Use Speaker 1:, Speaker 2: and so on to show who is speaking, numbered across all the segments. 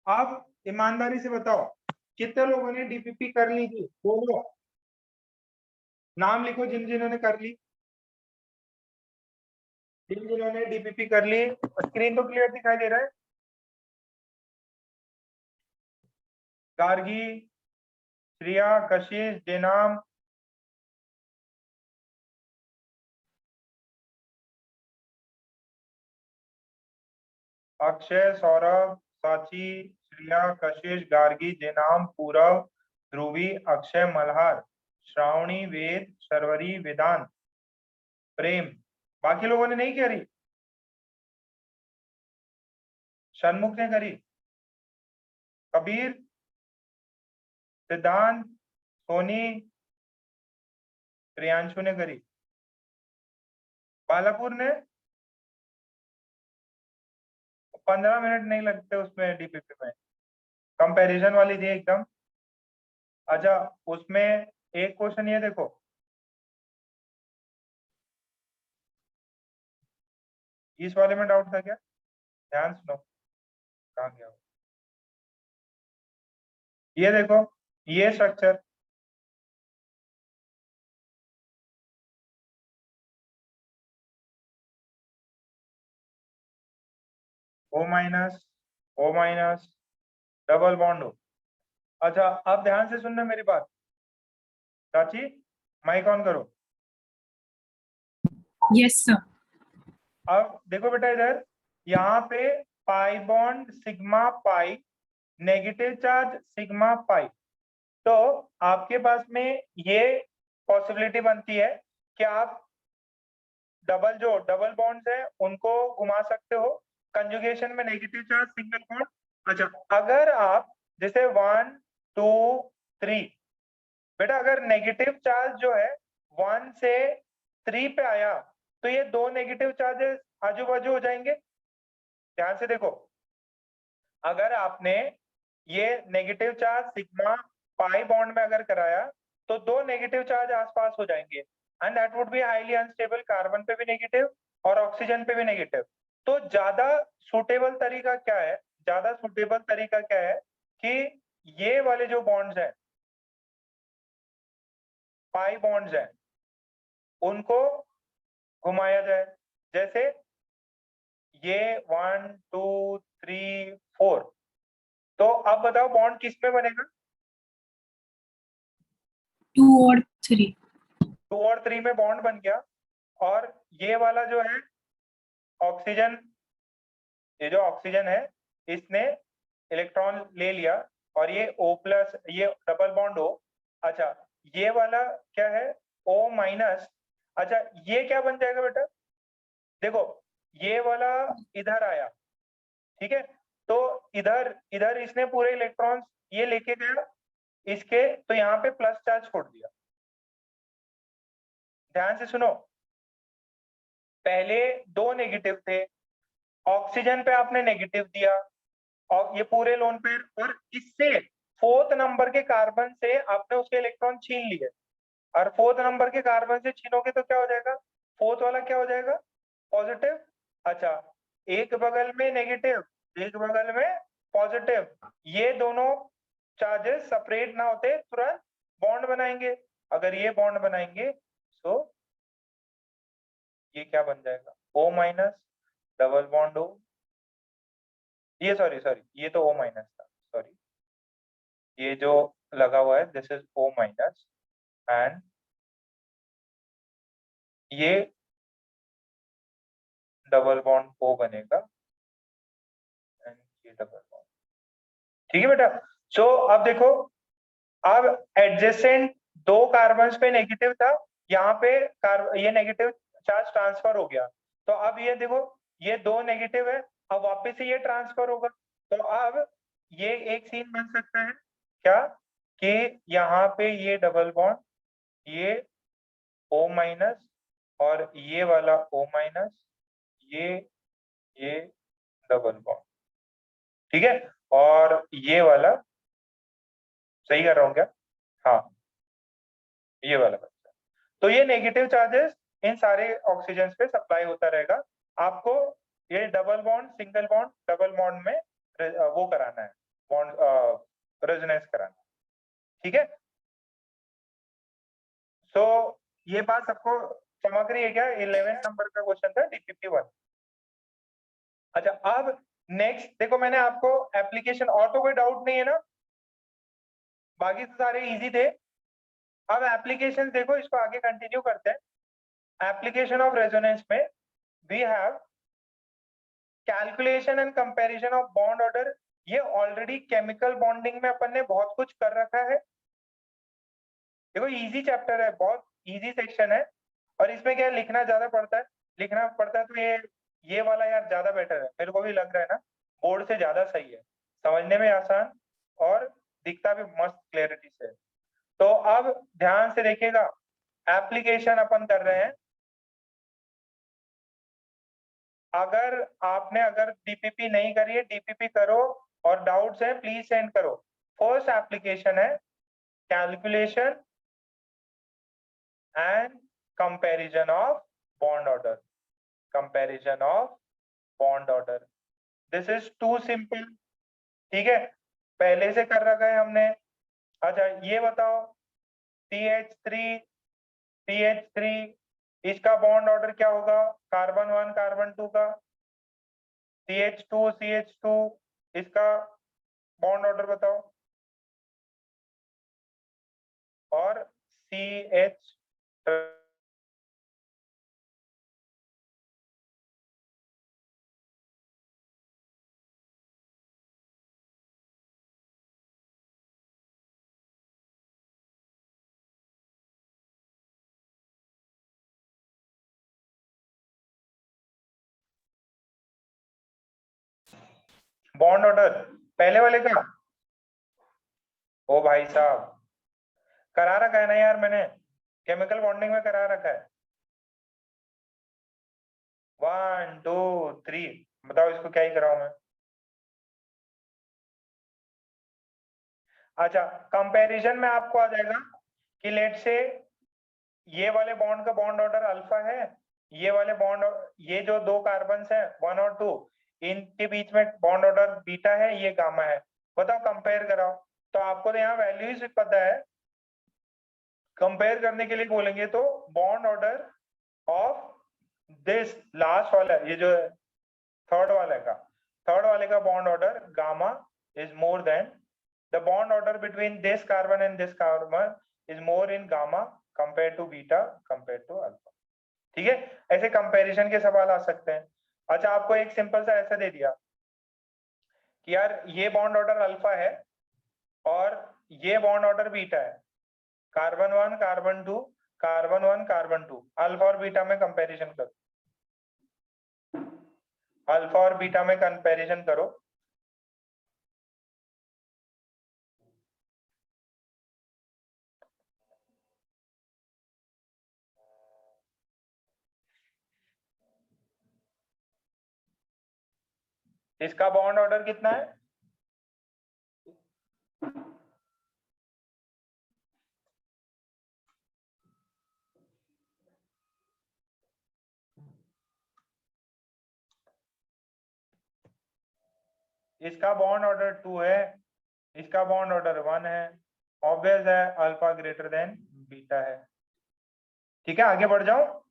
Speaker 1: अब ईमानदारी से बताओ कितने लोगों ने डीपीपी कर ली थी, बोलो, नाम लिखो जिन जिन्होंने कर ली, जिन जिन्होंने डीपीपी कर ली। स्क्रीन तो क्लियर दिखाई दे रहा है? गार्गी, श्रिया, कशिश, जेनाम, अक्षय, सौरभ, साची, श्रिया, कशिश, गार्गी, जेनाम, पूरव, ध्रुवी, अक्षय, मल्हार, श्रावणी, वेद, शर्वरी, वेदांत, प्रेम। बाकी लोगों ने नहीं करी? षणमुख ने करी, कबीर, सिद्धांत, सोनी, प्रियांशु ने करी, बालापुर ने 15 मिनट नहीं लगते उसमें, डीपीपी में कंपैरिजन वाली थी एकदम। अच्छा, उसमें एक क्वेश्चन ये देखो, इस वाले में डाउट था क्या? ध्यान सुनो, कहाँ गया वो? ये देखो, ये structure, O minus, double bond हो। अच्छा, अब ध्यान से सुनना मेरी बात। चाची, माइक ऑन करो।
Speaker 2: Yes sir.
Speaker 1: अब देखो बेटा, इधर यहाँ पे पाई बॉन्ड सिग्मा पाई, नेगेटिव चार्ज सिग्मा पाई। तो आपके पास में ये पॉसिबिलिटी बनती है कि आप डबल बॉन्ड्स है उनको घुमा सकते हो, कंजुगेशन में नेगेटिव चार्ज सिंगल बॉन्ड। अच्छा, अगर आप जैसे 1 2 3, बेटा अगर नेगेटिव चार्ज जो है 1 से 3 पे आया तो ये दो नेगेटिव चार्जेस आजू बाजू हो जाएंगे। ध्यान से देखो, अगर आपने ये negative charge sigma pi bond में अगर कराया तो दो नेगेटिव चार्ज आसपास हो जाएंगे, and that would be highly unstable. Carbon पे भी नेगेटिव और ऑक्सीजन पे भी नेगेटिव। तो ज्यादा सुटेबल तरीका क्या है? ज्यादा सुटेबल तरीका क्या है कि ये वाले जो बॉन्ड्स हैं, पाई बॉन्ड्स हैं, उनको घुमाया जाए। जैसे ये 1 2 3 4, तो अब बताओ बॉन्ड किस में बनेगा?
Speaker 2: 2 और 3।
Speaker 1: 2 और 3 में बॉन्ड बन गया, और ये वाला जो है ऑक्सीजन, ये जो ऑक्सीजन है इसने इलेक्ट्रॉन ले लिया, और ये O+, ये डबल बॉन्ड O। अच्छा, ये वाला क्या है? O minus. अच्छा, ये क्या बन जाएगा बेटा? देखो, ये वाला इधर आया, ठीक है, तो इधर इधर इसने पूरे इलेक्ट्रॉन्स ये लेके गया इसके, तो यहाँ पे प्लस चार्ज छोड़ दिया। ध्यान से सुनो, पहले दो नेगेटिव थे, ऑक्सीजन पे आपने नेगेटिव दिया और ये पूरे लोन पेयर, और इससे फोर्थ नंबर के कार्बन से आपने उसके इलेक्ट्रॉन छीन लिए, और फोर्थ नंबर के कार्बन से छीनोगे तो क्या हो जाएगा? फोर्थ वाला क्या हो जाएगा? पॉजिटिव। अच्छा, एक बगल में नेगेटिव, एक बगल में पॉजिटिव, ये दोनों चार्जेस सेपरेट ना होते तुरंत बॉन्ड बनाएंगे। अगर ये बॉन्ड बनाएंगे तो ये क्या बन जाएगा? O minus, double bond O। ये सॉरी सॉरी, ये तो O माइनस था, सॉरी, ये जो लगा हुआ है this is O minus, and ये डबल बॉन्ड O बनेगा, एंड ये डबल बॉन्ड। ठीक है बेटा? सो अब देखो, अब एडजेसेंट दो कार्बन पे नेगेटिव था, यहाँ पे ये नेगेटिव चार्ज ट्रांसफर हो गया, तो अब ये देखो, ये दो नेगेटिव है, अब वापस से ये ट्रांसफर होगा। तो अब ये एक सीन बन सकता है क्या, कि यहाँ पे ये डबल बॉन्ड, ये O माइनस, और ये वाला O माइनस, ये डबल बॉन्ड, ठीक है, और ये वाला, सही कर रहा हूँ क्या? हाँ, ये वाला बच्चा। तो ये नेगेटिव चार्जेस इन सारे ऑक्सीजन पे सप्लाई होता रहेगा। आपको ये double bond single bond double bond में वो कराना है, बॉन्ड रेजोनेंस कराना, ठीक है। सो ये बात सबको समझ रही है क्या? 11 नंबर का क्वेश्चन था D51। अच्छा, अब नेक्स्ट देखो, मैंने आपको एप्लीकेशन और तो कोई डाउट नहीं है ना, बाकी तो सारे इजी थे। अब एप्लीकेशन देखो, इसको आगे कंटिन्यू करते हैं। एप्लीकेशन ऑफ रेजोनेंस में we have calculation and comparison of bond order. ये ऑलरेडी केमिकल बॉन्डिंग में अपन ने बहुत कुछ कर रखा है। देखो इजी चैप्टर है, बहुत इजी सेक्शन है, और इसमें क्या लिखना ज्यादा पड़ता है, तो ये वाला यार ज्यादा बेटर है, मेरे को भी लग रहा है ना, बोर्ड से ज्यादा सही है, समझने में आसान और दिखता भी मस्त क्लैरिटी से। तो अब ध्यान से देखिएगा, एप्लीकेशन अपन कर रहे हैं। अगर डीपीपी नहीं करी है, डीपीपी करो, और डाउट्स है प्लीज सेंड करो। फर्स्ट एप्लीकेशन है calculation and comparison of bond order. Comparison of bond order, this is too simple, ठीक है, पहले से कर रखा है हमने। अच्छा ये बताओ, CH3 इसका बॉन्ड ऑर्डर क्या होगा? कार्बन 1 कार्बन 2 का। CH2 इसका बॉन्ड ऑर्डर बताओ। और CH बॉन्ड ऑर्डर पहले वाले का, ओ भाई साहब करा रखा है ना यार, मैंने केमिकल बॉन्डिंग में करा रखा है। 1 2 3 बताओ इसको क्या ही कराऊं मैं। अच्छा, कंपैरिजन में आपको आ जाएगा कि लेट से ये वाले बॉन्ड का बॉन्ड ऑर्डर अल्फा है, ये वाले बॉन्ड, ये जो दो कार्बन है 1 और 2, इनके बीच में बॉन्ड ऑर्डर बीटा है, ये गामा है। बताओ कंपेयर कराओ। तो आपको तो यहाँ वैल्यूज पता है, कंपेयर करने के लिए बोलेंगे तो bond order of this last वाला, ये जो थर्ड वाले का bond order gamma is more than the bond order between this carbon and this carbon is more in gamma compare to beta compare to alpha, ठीक है। ऐसे comparison के सवाल आ सकते हैं। अच्छा, आपको एक सिंपल सा ऐसा दे दिया कि यार ये बॉन्ड ऑर्डर अल्फा है और ये बॉन्ड ऑर्डर बीटा है, carbon 1 carbon 2 carbon 1 carbon 2, alpha और बीटा में कंपैरिजन करो, अल्फा और बीटा में कंपैरिजन करो। इसका बॉन्ड ऑर्डर कितना है? इसका बॉन्ड ऑर्डर 2 है, इसका बॉन्ड ऑर्डर 1 है, ऑब्वियस है अल्फा ग्रेटर देन बीटा है, ठीक है। आगे बढ़ जाओ।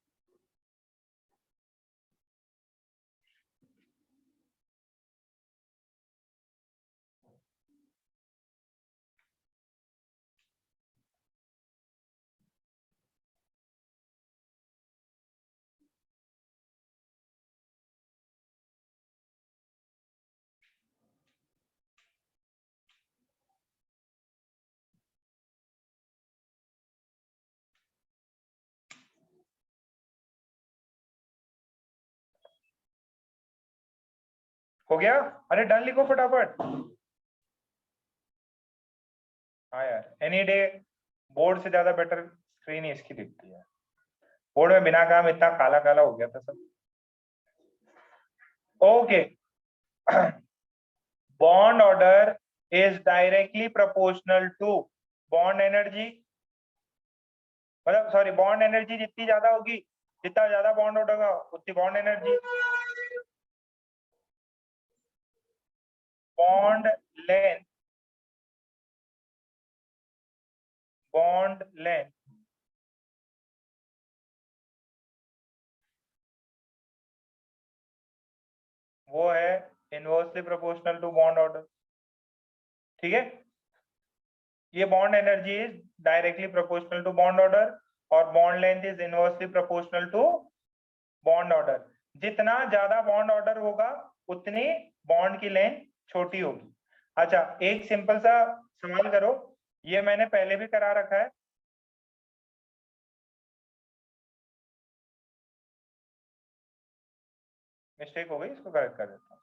Speaker 1: हो गया? अरे डन लिखो फटाफट। हाँ यार, एनी डे बोर्ड से ज्यादा बेटर स्क्रीन ही इसकी दिखती है। बोर्ड में बिना काम इतना काला काला हो गया था सब। Okay, bond order is directly proportional to bond energy, मतलब सॉरी, बॉन्ड एनर्जी जितनी ज्यादा होगी, जितना ज्यादा बॉन्ड ऑर्डर होगा उतनी bond energy. Bond length bond length वो है inversely proportional to bond order. ठीक है, ये bond energy is directly proportional to bond order और bond length is inversely proportional to bond order. जितना ज्यादा बॉन्ड ऑर्डर होगा उतनी बॉन्ड की लेंथ छोटी होगी। अच्छा, एक सिंपल सा सवाल करो, ये मैंने पहले भी करा रखा है, मिस्टेक हो गई, इसको करेक्ट कर देता हूँ।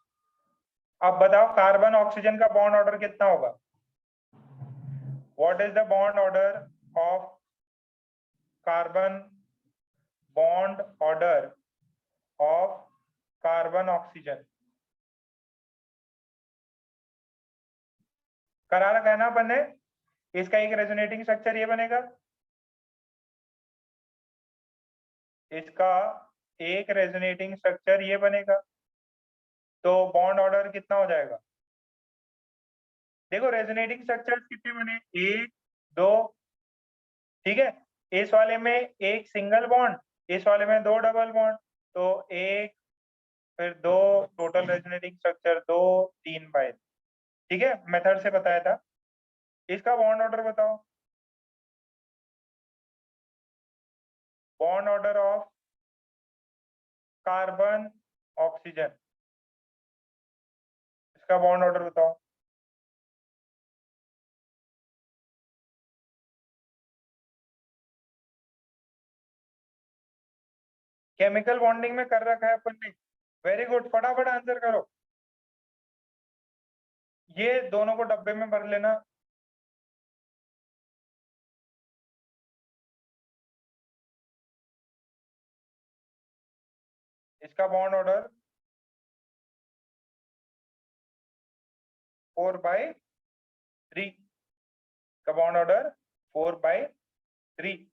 Speaker 1: अब बताओ कार्बन ऑक्सीजन का बॉन्ड ऑर्डर कितना होगा? What is the bond order of carbon, bond order of carbon oxygen? करा रखा है ना अपन ने। इसका एक रेजोनेटिंग स्ट्रक्चर ये बनेगा, इसका एक रेजोनेटिंग स्ट्रक्चर ये बनेगा, तो बॉन्ड ऑर्डर कितना हो जाएगा? देखो रेजोनेटिंग स्ट्रक्चर्स कितने बने, एक, दो, ठीक है, इस वाले में एक सिंगल बॉन्ड, इस वाले में दो डबल बॉन्ड, तो एक फिर दो, टोटल रेजोनेटिंग स्ट्रक्चर दो, 3/2। ठीक है, मेथड से बताया था। इसका बॉन्ड ऑर्डर बताओ, bond order of carbon oxygen, इसका बॉन्ड ऑर्डर बताओ। केमिकल बॉन्डिंग में कर रखा है अपन ने, वेरी गुड, फटाफट आंसर करो। ये दोनों को डब्बे में भर लेना। इसका बॉन्ड ऑर्डर 4/3 का बॉन्ड ऑर्डर 4/3।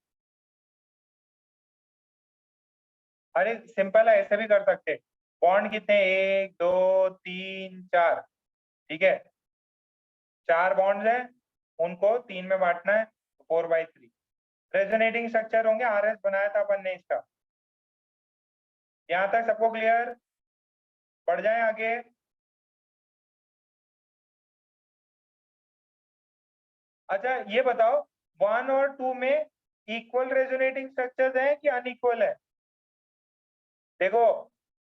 Speaker 1: अरे सिंपल है, ऐसे भी कर सकते। बॉन्ड कितने, एक, दो, तीन, चार, ठीक है, चार बॉन्ड्स हैं, उनको तीन में बांटना है, 4/3। रेजोनेटिंग स्ट्रक्चर होंगे, आरएस बनाया था अपन ने इसका। यहां तक सबको क्लियर? बढ़ जाए आगे। अच्छा ये बताओ, 1 और 2 में इक्वल रेजोनेटिंग स्ट्रक्चर्स हैं कि अनइक्वल है? देखो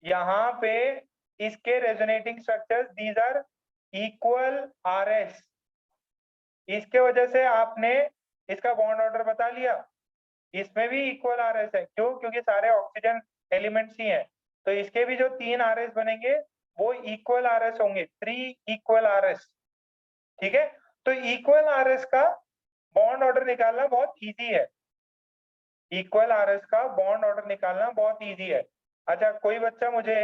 Speaker 1: यहाँ पे इसके resonating structures these are equal RS, इसके वजह से आपने इसका बॉन्ड ऑर्डर बता लिया। इसमें भी इक्वल आरएस है, क्यों? क्योंकि सारे ऑक्सीजन एलिमेंट्स ही हैं, तो इसके भी जो 3 आरएस बनेंगे वो इक्वल आरएस होंगे, 3 इक्वल आरएस। ठीक है, तो इक्वल आरएस का बॉन्ड ऑर्डर निकालना बहुत इजी है, इक्वल आरएस का बॉन्ड ऑर्डर निकालना बहुत इजी है। अच्छा कोई बच्चा मुझे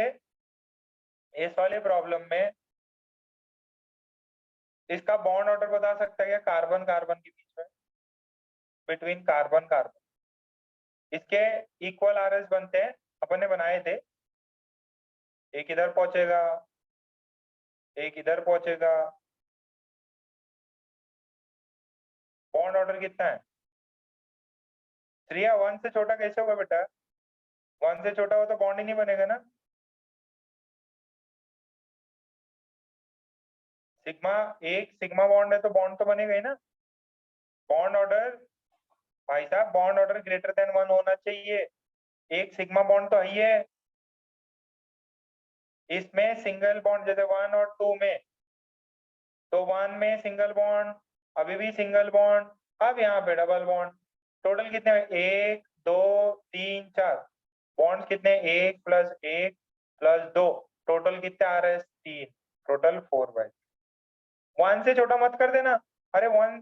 Speaker 1: इस वाले प्रॉब्लम में इसका बॉन्ड ऑर्डर बता सकता है क्या, कार्बन कार्बन के बीच में, बिटवीन कार्बन कार्बन? इसके इक्वल आरएस बनते हैं, अपन ने बनाए थे, एक इधर पहुंचेगा, एक इधर पहुंचेगा। बॉन्ड ऑर्डर कितना है? 3 या 1 से छोटा कैसे होगा बेटा? 1 से छोटा हो तो बॉन्ड ही नहीं बनेगा ना। सिग्मा, एक सिग्मा बॉन्ड है तो बॉन्ड तो बनेगा ही ना। बॉन्ड ऑर्डर भाई साहब, बॉन्ड ऑर्डर ग्रेटर देन 1 होना चाहिए, एक सिग्मा बॉन्ड तो है ही है। इसमें सिंगल बॉन्ड जैसे 1 और 2 में, तो 1 में सिंगल बॉन्ड, अभी भी सिंगल बॉन्ड, अब यहाँ पे डबल बॉन्ड। टोटल कितने, 1 2 3 4 बॉन्ड्स कितने, 1 + 1 + 2, टोटल कितने आ रहे हैं, 3, टोटल 4/3। 1 से छोटा मत कर देना। अरे 1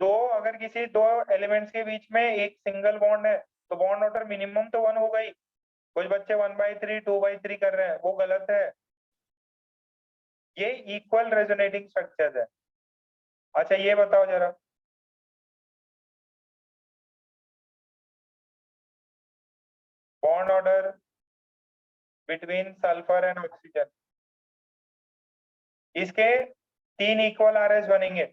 Speaker 1: 2, अगर किसी दो एलिमेंट्स के बीच में एक सिंगल बॉन्ड है तो बॉन्ड ऑर्डर मिनिमम तो 1 होगा ही। कुछ बच्चे 1/3 2/3 कर रहे हैं, वो गलत है, ये इक्वल रेजोनेटिंग स्ट्रक्चर्स है। अच्छा ये बताओ जरा, bond order between sulphur and oxygen, इसके 3 इक्वल आरएस बनेंगे।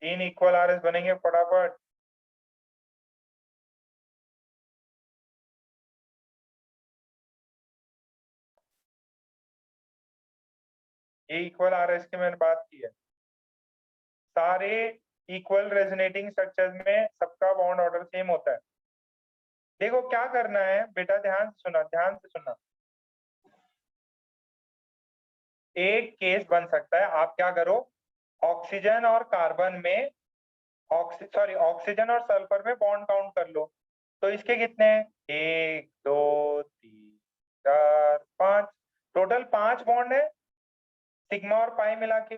Speaker 1: 3 इक्वल RS बनेंगे फटाफट। ये इक्वल RS की मैंने बात की है। सारे इक्वल रेजोनेटिंग स्ट्रक्चर्स में सबका बॉन्ड ऑर्डर सेम होता है। देखो क्या करना है बेटा, ध्यान से सुना, ध्यान से सुनना। एक केस बन सकता है, आप क्या करो, ऑक्सीजन और कार्बन में ऑक्सीजन और सल्फर में बॉन्ड काउंट कर लो। तो इसके कितने हैं? 1 2 3 4 5, टोटल 5 बॉन्ड है। सिग्मा और पाई मिला के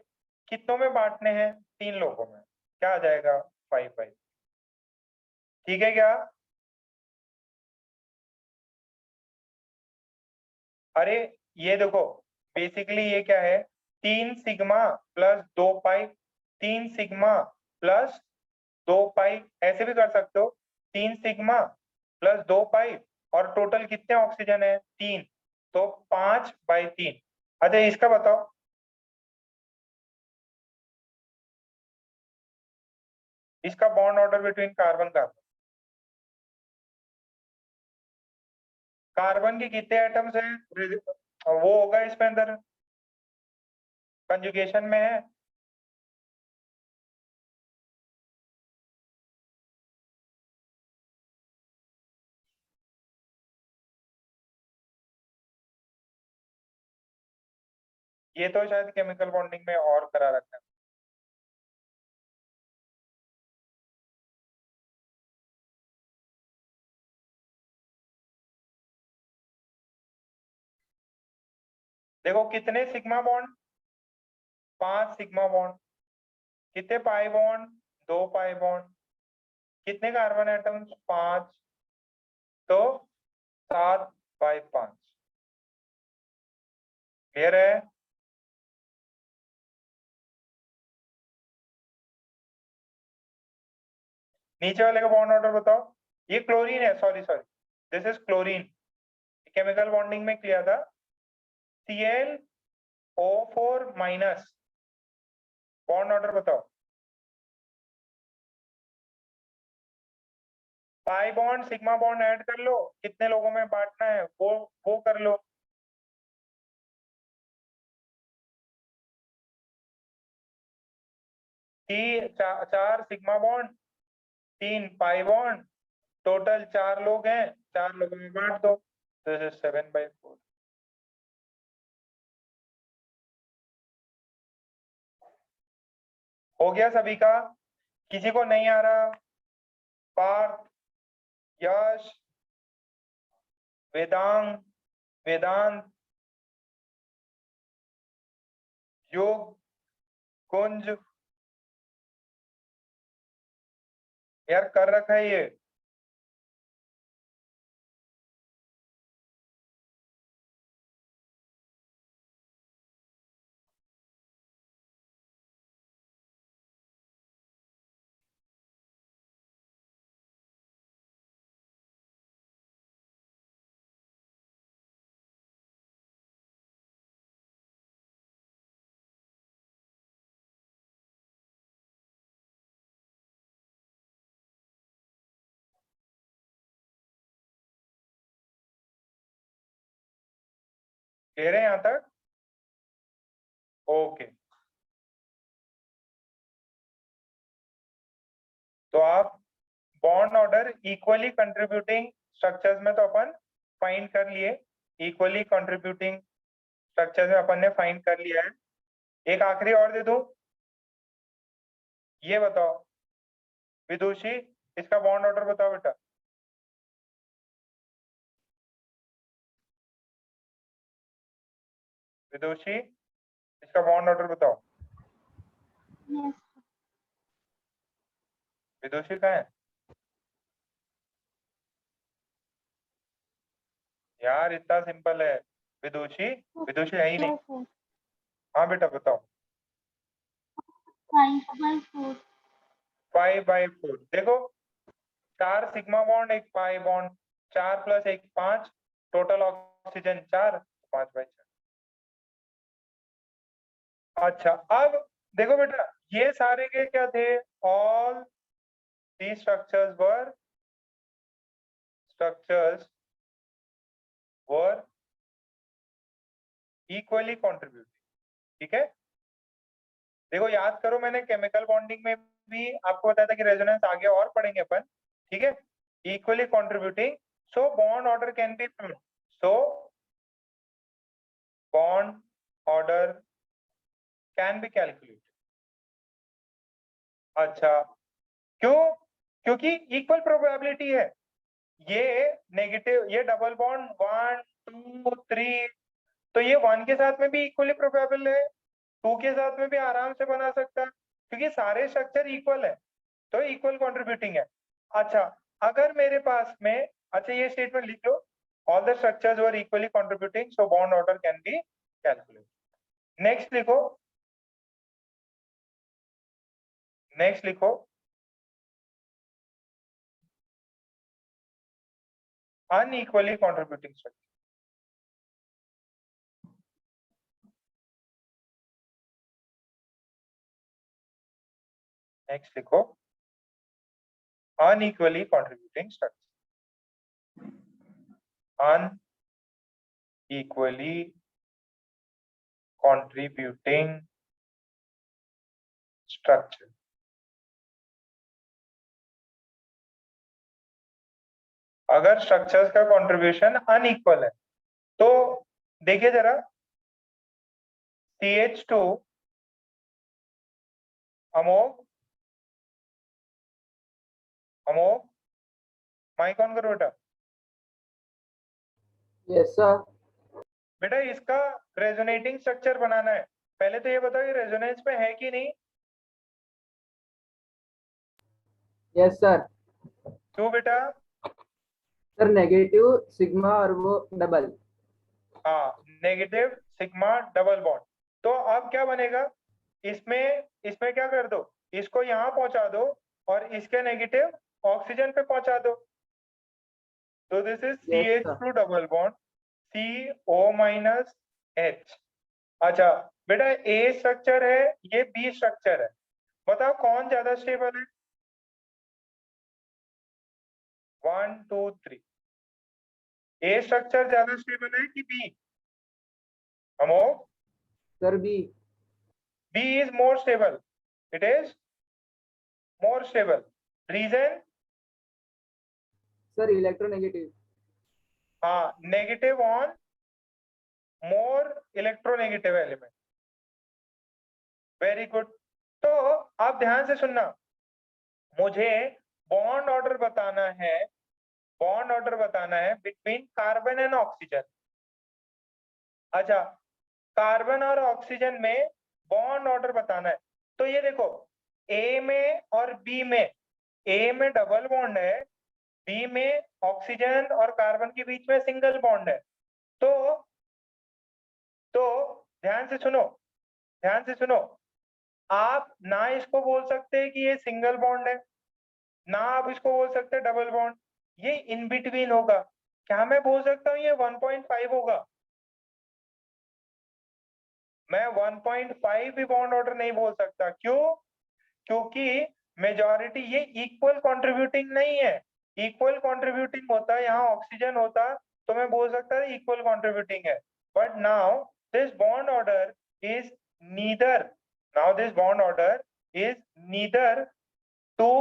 Speaker 1: कितनों में बांटने हैं? 3 लोगों में। क्या आ जाएगा? 5 ठीक है क्या? अरे ये देखो, बेसिकली ये क्या है, 3 सिग्मा प्लस 2 पाई, 3 सिग्मा प्लस 2 पाई, ऐसे भी कर सकते हो, 3 सिग्मा प्लस 2 पाई, और टोटल कितने ऑक्सीजन है? 3, तो 5/3। अच्छा इसका बताओ, इसका bond order between carbon carbon, carbon के कितने एटम्स हैं? वो होगा इसमें अंदर, कंजुगेशन में है। ये तो शायद केमिकल बॉन्डिंग में और करा रखा है। देखो कितने सिग्मा बॉन्ड? 5 sigma bond. कितने पाई बॉन्ड? 2 pi bond. कितने कार्बन एटम्स? 5, तो 7/5। क्लियर है? नीचे वाले का बॉन्ड ऑर्डर बताओ। ये क्लोरीन है, sorry sorry, this is chlorine. Chemical bonding में किया था, ClO4-, बॉन्ड ऑर्डर बताओ। पाई बॉन्ड सिग्मा बॉन्ड ऐड कर लो, कितने लोगों में बांटना है वो कर लो। चार sigma bond, 3 pi bond, total 4 लोग हैं, 4 लोगों में बांट दो, तो 7/4। हो गया सभी का? किसी को नहीं आ रहा? पार्थ, यश, वेदांग, वेदांत, योग, कुंज, यार कर रखा है ये। कह रहे हैं यहां तक? ओके, तो आप bond order equally contributing structures में तो अपन फाइंड कर लिए, इक्वली कंट्रीब्यूटिंग स्ट्रक्चर्स में अपन ने फाइंड कर लिया है। एक आखिरी और दे दूं, ये बताओ विदुषी, इसका बॉन्ड ऑर्डर बताओ बेटा। विदुषी, इसका बॉन्ड ऑर्डर बताओ।
Speaker 2: Yes.
Speaker 1: विदुषी कहाँ है यार? इतना सिंपल है। विदुषी, विदुषी है ही नहीं।
Speaker 2: Yes, sir.
Speaker 1: हाँ बेटा बताओ।
Speaker 2: 5/4.
Speaker 1: 5/4। देखो, 4 sigma bond, 1 pi bond, 4 + 1 5, total oxygen 4, 5/4। अच्छा अब देखो बेटा, ये सारे के क्या थे, all the structures were equally contributing. ठीक है, देखो याद करो, मैंने केमिकल बॉन्डिंग में भी आपको बताया था कि रेजोनेंस आगे और पढ़ेंगे अपन। ठीक है, equally contributing, so bond order can be found, so bond order can be calculated. अच्छा, क्यों? क्योंकि इक्वल प्रोबेबिलिटी है, ये नेगेटिव, ये डबल बॉन्ड 1 2 3, तो ये 1 के साथ में भी इक्वली प्रोबेबल है, 2 के साथ में भी आराम से बना सकता है, क्योंकि सारे स्ट्रक्चर इक्वल है, तो इक्वल कंट्रीब्यूटिंग है। अच्छा, अगर मेरे पास में, अच्छा ये स्टेटमेंट लिख लो, all the structures were equally contributing so bond order can be calculated. Next लिखो, नेक्स्ट लिखो, अनइक्वली कंट्रीब्यूटिंग स्ट्रक्चर। नेक्स्ट लिखो, unequally contributing structure, unequally contributing structure। अगर स्ट्रक्चर्स का कंट्रीब्यूशन अनइक्वल है तो देखिए जरा, CH2 Amok Amok, mic on करो बेटा।
Speaker 3: Yes sir.
Speaker 1: बेटा इसका रेजोनेटिंग स्ट्रक्चर बनाना है, पहले तो ये बताओ ये रेजोनेंस में है कि नहीं।
Speaker 3: Yes sir.
Speaker 1: क्यों बेटा?
Speaker 3: सर नेगेटिव सिग्मा और वो डबल।
Speaker 1: हाँ, नेगेटिव सिग्मा डबल बॉन्ड, तो अब क्या बनेगा, इसमें इसमें क्या कर दो, इसको यहाँ पहुंचा दो और इसके नेगेटिव ऑक्सीजन पे पहुंचा दो, तो this is CH2 double bond CO minus H। अच्छा बेटा, A स्ट्रक्चर है, ये B स्ट्रक्चर है, बताओ कौन ज्यादा स्टेबल है? 1 2 3, A स्ट्रक्चर ज्यादा स्टेबल है कि B? हमो,
Speaker 3: sir B.
Speaker 1: B is more stable, it is more stable, reason?
Speaker 3: Sir electronegative.
Speaker 1: हाँ, negative on more electronegative element, very good. तो आप ध्यान से सुनना, मुझे बॉन्ड ऑर्डर बताना है, बॉन्ड ऑर्डर बताना है बिटवीन कार्बन एंड ऑक्सीजन। अच्छा, कार्बन और ऑक्सीजन में बॉन्ड ऑर्डर बताना है, तो ये देखो, ए में और बी में, ए में डबल बॉन्ड है, बी में ऑक्सीजन और कार्बन के बीच में सिंगल बॉन्ड है, तो ध्यान से सुनो, ध्यान से सुनो, आप ना इसको बोल सकते हैं कि ये सिंगल बॉन्ड है, ना आप इसको बोल सकते हैं डबल बॉन्ड, ये इन बिटवीन होगा। क्या मैं बोल सकता हूँ ये 1.5 होगा? मैं 1.5 भी बॉन्ड ऑर्डर नहीं बोल सकता, क्यों? क्योंकि मेजॉरिटी, ये इक्वल कंट्रीब्यूटिंग नहीं है, इक्वल कंट्रीब्यूटिंग होता है यहाँ ऑक्सीजन होता तो मैं बोल सकता था इक्वल कंट्रीब्यूटिंग है, but now this bond order is neither, now this bond order is neither two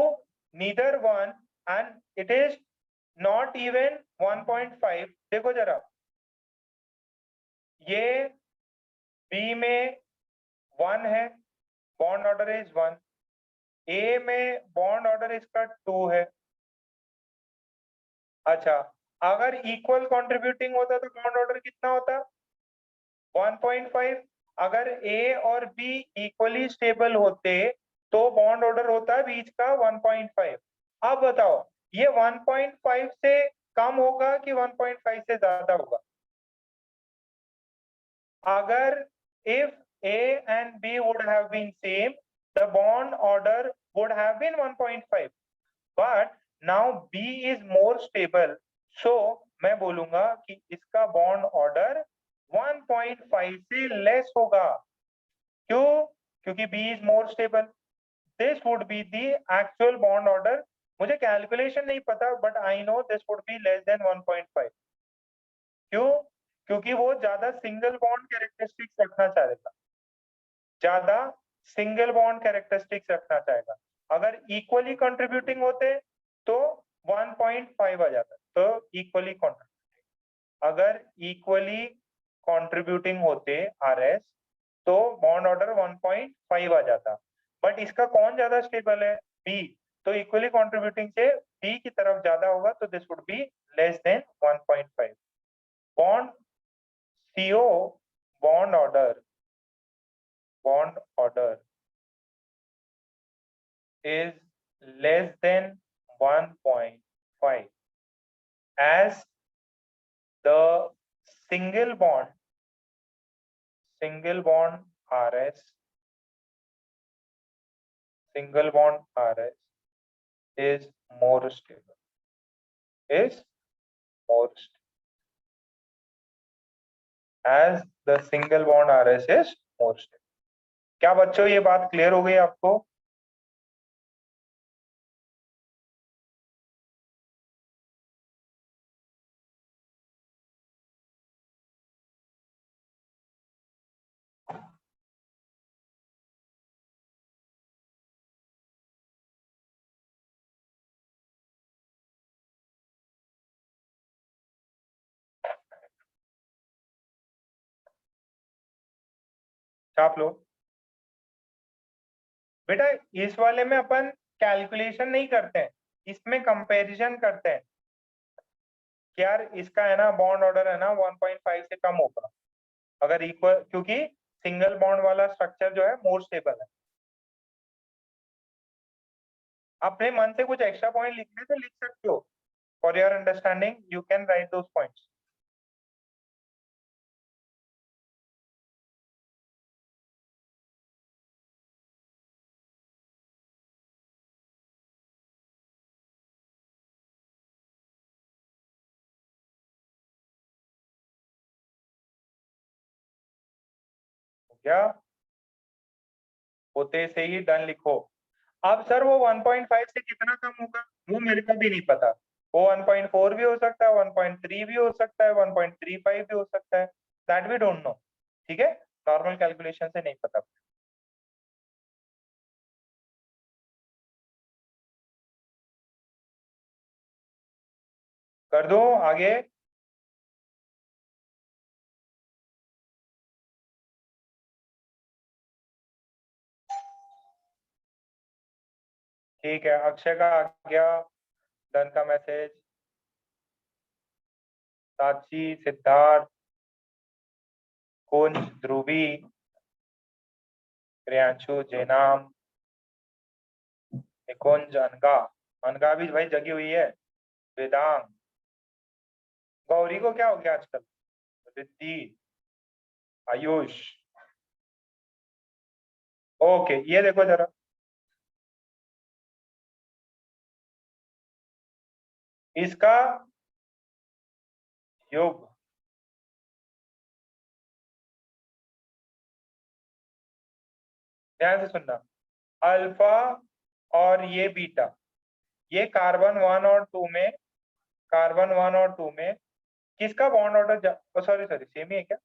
Speaker 1: neither one and it is not even 1.5। देखो जरा, ये बी में 1 है, बॉन्ड ऑर्डर इज 1, ए में बॉन्ड ऑर्डर इसका 2 है। अच्छा, अगर इक्वल कंट्रीब्यूटिंग होता तो बॉन्ड ऑर्डर कितना होता? 1.5। अगर ए और बी इक्वली स्टेबल होते तो बॉन्ड ऑर्डर होता बीच का 1.5। अब बताओ ये 1.5 से कम होगा कि 1.5 से ज्यादा होगा? अगर if A and B would have been same, the bond order would have been 1.5, but now B is more stable, so मैं बोलूंगा कि इसका बॉन्ड ऑर्डर 1.5 से लेस होगा। क्यों? क्योंकि B is more stable, this would be the actual bond order. मुझे calculation नहीं पता but I know this would be less than 1.5। क्यों? क्योंकि वो ज्यादा सिंगल बॉन्ड कैरेक्टरिस्टिक्स रखना चाहेगा, ज्यादा सिंगल बॉन्ड कैरेक्टरिस्टिक्स रखना चाहेगा। अगर इक्वली कंट्रीब्यूटिंग होते तो 1.5 आ जाता, तो इक्वली कंट्रीब्यूटिंग, अगर इक्वली कंट्रीब्यूटिंग होते आरएस तो बॉन्ड ऑर्डर 1.5 आ जाता। बट इसका कौन ज्यादा स्टेबल है? बी। तो इक्वली कंट्रीब्यूटिंग से बी की तरफ ज्यादा होगा, तो this would be less than 1.5। Bond CO bond order is less than 1.5 as the single bond RS is more stable, as the single bond RS is more stable। क्या बच्चों ये बात क्लियर हो गई आपको? छाप लो बेटा। इस वाले में अपन कैलकुलेशन नहीं करते हैं, इसमें कंपैरिजन करते हैं कि यार इसका है ना बॉन्ड ऑर्डर है ना 1.5 से कम होगा अगर इक्वल, क्योंकि सिंगल बॉन्ड वाला स्ट्रक्चर जो है मोर स्टेबल है। अपने मन से कुछ एक्स्ट्रा पॉइंट लिखने तो लिख सकते हो, for your understanding you can write those points. क्या होते से ही डन लिखो। अब सर वो 1.5 से कितना कम होगा वो मेरे को भी नहीं पता। वो 1.4 भी हो सकता है, 1.3 भी हो सकता है, 1.35 भी हो सकता है, दैट वी डोंट नो। ठीक है, नॉर्मल कैलकुलेशन से नहीं पता। कर दो आगे। ठीक है, अक्षय का आ गया डन का मैसेज। साक्षी, सिद्धार्थ, कुंज, ध्रुवी, प्रियांशु, जैनाम, निकुंज, अनका। अनका भी भाई जगी हुई है। वेदांग, गौरी को क्या हो गया आजकल? रिद्धि, आयुष। ओके, ये देखो जरा, इसका योग, ध्यान से सुनना, अल्फा और ये बीटा, ये कार्बन 1 और 2 में किसका बॉन्ड ऑर्डर, सॉरी सेम ही है क्या?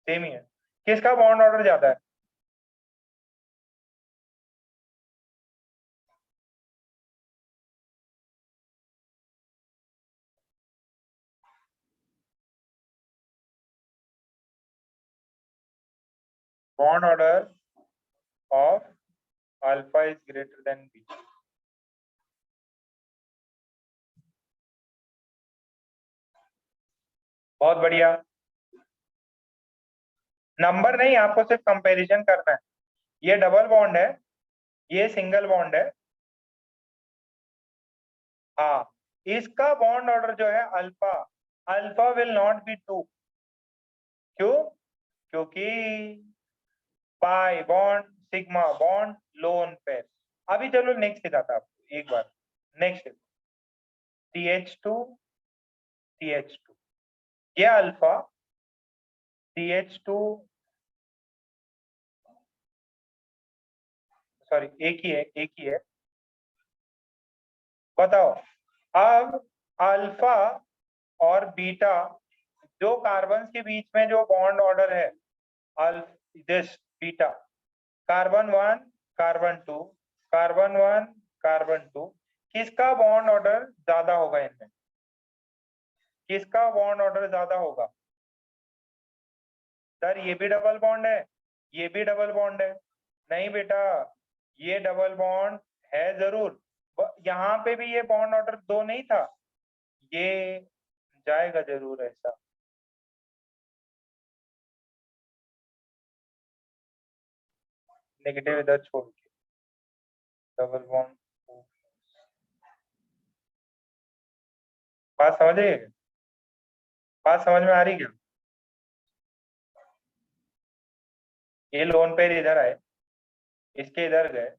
Speaker 1: सेम ही है। किसका बॉन्ड ऑर्डर ज्यादा है? Bond order of alpha is greater than beta. बहुत बढ़िया। नंबर नहीं, आपको सिर्फ कंपैरिजन करना है। ये डबल बॉन्ड है, ये सिंगल बॉन्ड है। हाँ, इसका बॉन्ड ऑर्डर जो है alpha, alpha will not be 2। क्यों? क्योंकि पाई bond, sigma bond, lone pair. अभी चलो नेक्स्ट दिखाता हूं आपको एक बार। नेक्स्ट CH2 CH2, ये अल्फा, CH2 सॉरी एक ही है। बताओ अब अल्फा और बीटा जो कार्बन के बीच में जो बॉन्ड ऑर्डर है, this beta, carbon 1 carbon 2 carbon 1 carbon 2, किसका बॉन्ड ऑर्डर ज्यादा होगा इनमें? किसका बॉन्ड ऑर्डर ज्यादा होगा? सर ये भी डबल बॉन्ड है, ये भी डबल बॉन्ड है। नहीं बेटा, ये डबल बॉन्ड है जरूर, यहाँ पे भी ये बॉन्ड ऑर्डर 2 नहीं था, ये जाएगा जरूर ऐसा। नेगेटिव इधर छोड़ के डबल बॉन्ड। बात समझ रही है? बात समझ में आ रही क्या? ये लोन पेयर इधर आए, इसके इधर गए,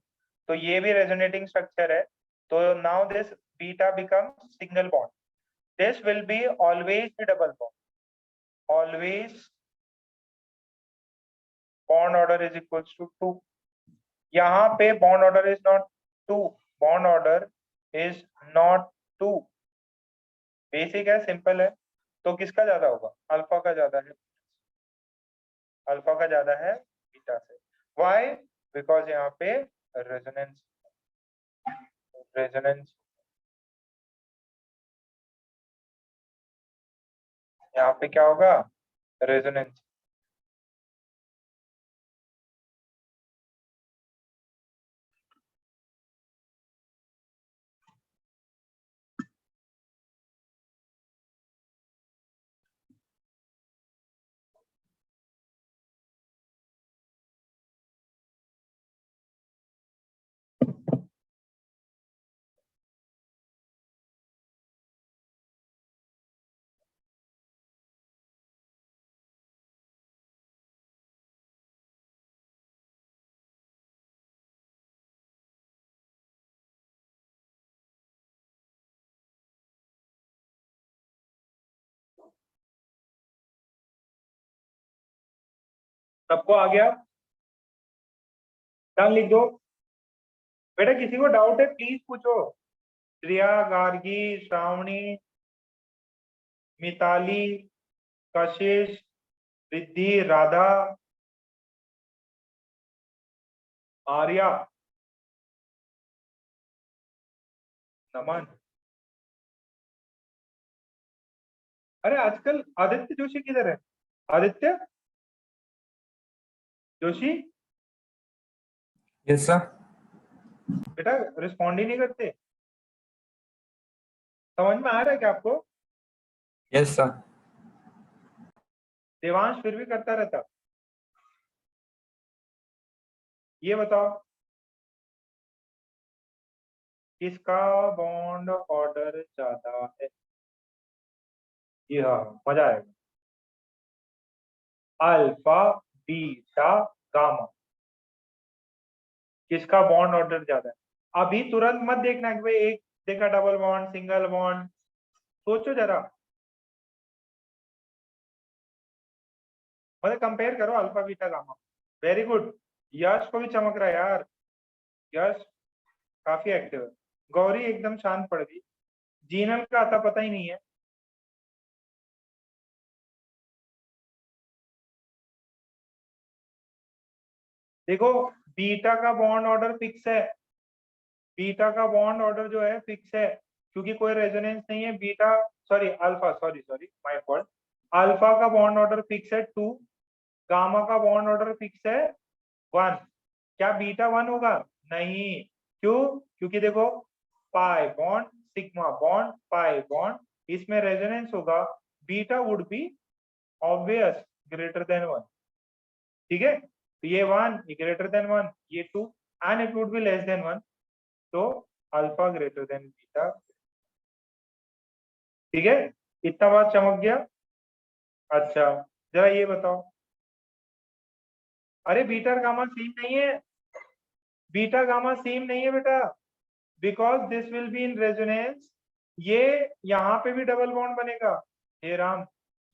Speaker 1: तो ये भी रेजोनेटिंग स्ट्रक्चर है, तो now this beta become single bond, this will be always the double bond, always bond order is equals to 2। यहाँ पे bond order is not 2, bond order is not 2, basic है, सिंपल है। तो किसका ज्यादा होगा? अल्फा का ज्यादा है, अल्फा का ज्यादा है बीटा से। व्हाई? बिकॉज यहाँ पे रेजोनेंस, रेजोनेंस यहाँ पे क्या होगा? रेजोनेंस। सबको आ गया? डन लिख दो बेटा, किसी को डाउट है प्लीज पूछो। श्रेया, गार्गी, श्रावणी, मिताली, कशिश, रिद्धि, राधा, आर्या, नमन। अरे आजकल आदित्य जोशी किधर है? Aditya Joshi
Speaker 4: yes sir.
Speaker 1: बेटा रिस्पॉन्ड ही नहीं करते, समझ में आ रहा है क्या आपको?
Speaker 4: Yes sir.
Speaker 1: देवांश फिर भी करता रहता। ये बताओ किसका बॉन्ड ऑर्डर ज्यादा है? जी हाँ, मजा आएगा। अल्फा, बीटा, गामा, किसका बॉन्ड ऑर्डर ज्यादा है? अभी तुरंत मत देखना कि भाई एक देखा डबल बॉन्ड, सिंगल बॉन्ड, सोचो जरा, मतलब कंपेयर करो alpha beta gamma. Very good, Yash को भी चमक रहा है यार, यश काफी एक्टिव है। गौरी एकदम शांत पड़ गई, जीनल का आता पता ही नहीं है। देखो बीटा का बॉन्ड ऑर्डर फिक्स है, बीटा का बॉन्ड ऑर्डर जो है फिक्स है, क्योंकि कोई रेजोनेंस नहीं है। Beta, sorry alpha, sorry sorry my fault, alpha का बॉन्ड ऑर्डर फिक्स है 2, गामा का बॉन्ड ऑर्डर फिक्स है 1। क्या बीटा 1 होगा? नहीं। क्यों? क्योंकि देखो पाई bond, sigma bond, pi bond, इसमें रेजोनेंस होगा, beta would be obvious greater than 1। ठीक है, तो ये 1 ग्रेटर देन 1, ये 2 and it would be less then 1, तो अल्फा ग्रेटर देन बीटा। ठीक है, इतना बात चमक गया? अच्छा जरा ये बताओ, अरे बीटा गामा सेम नहीं है, बीटा गामा सेम नहीं है बेटा, because this will be in resonance, ये यहाँ पे भी डबल बॉन्ड बनेगा। हे राम,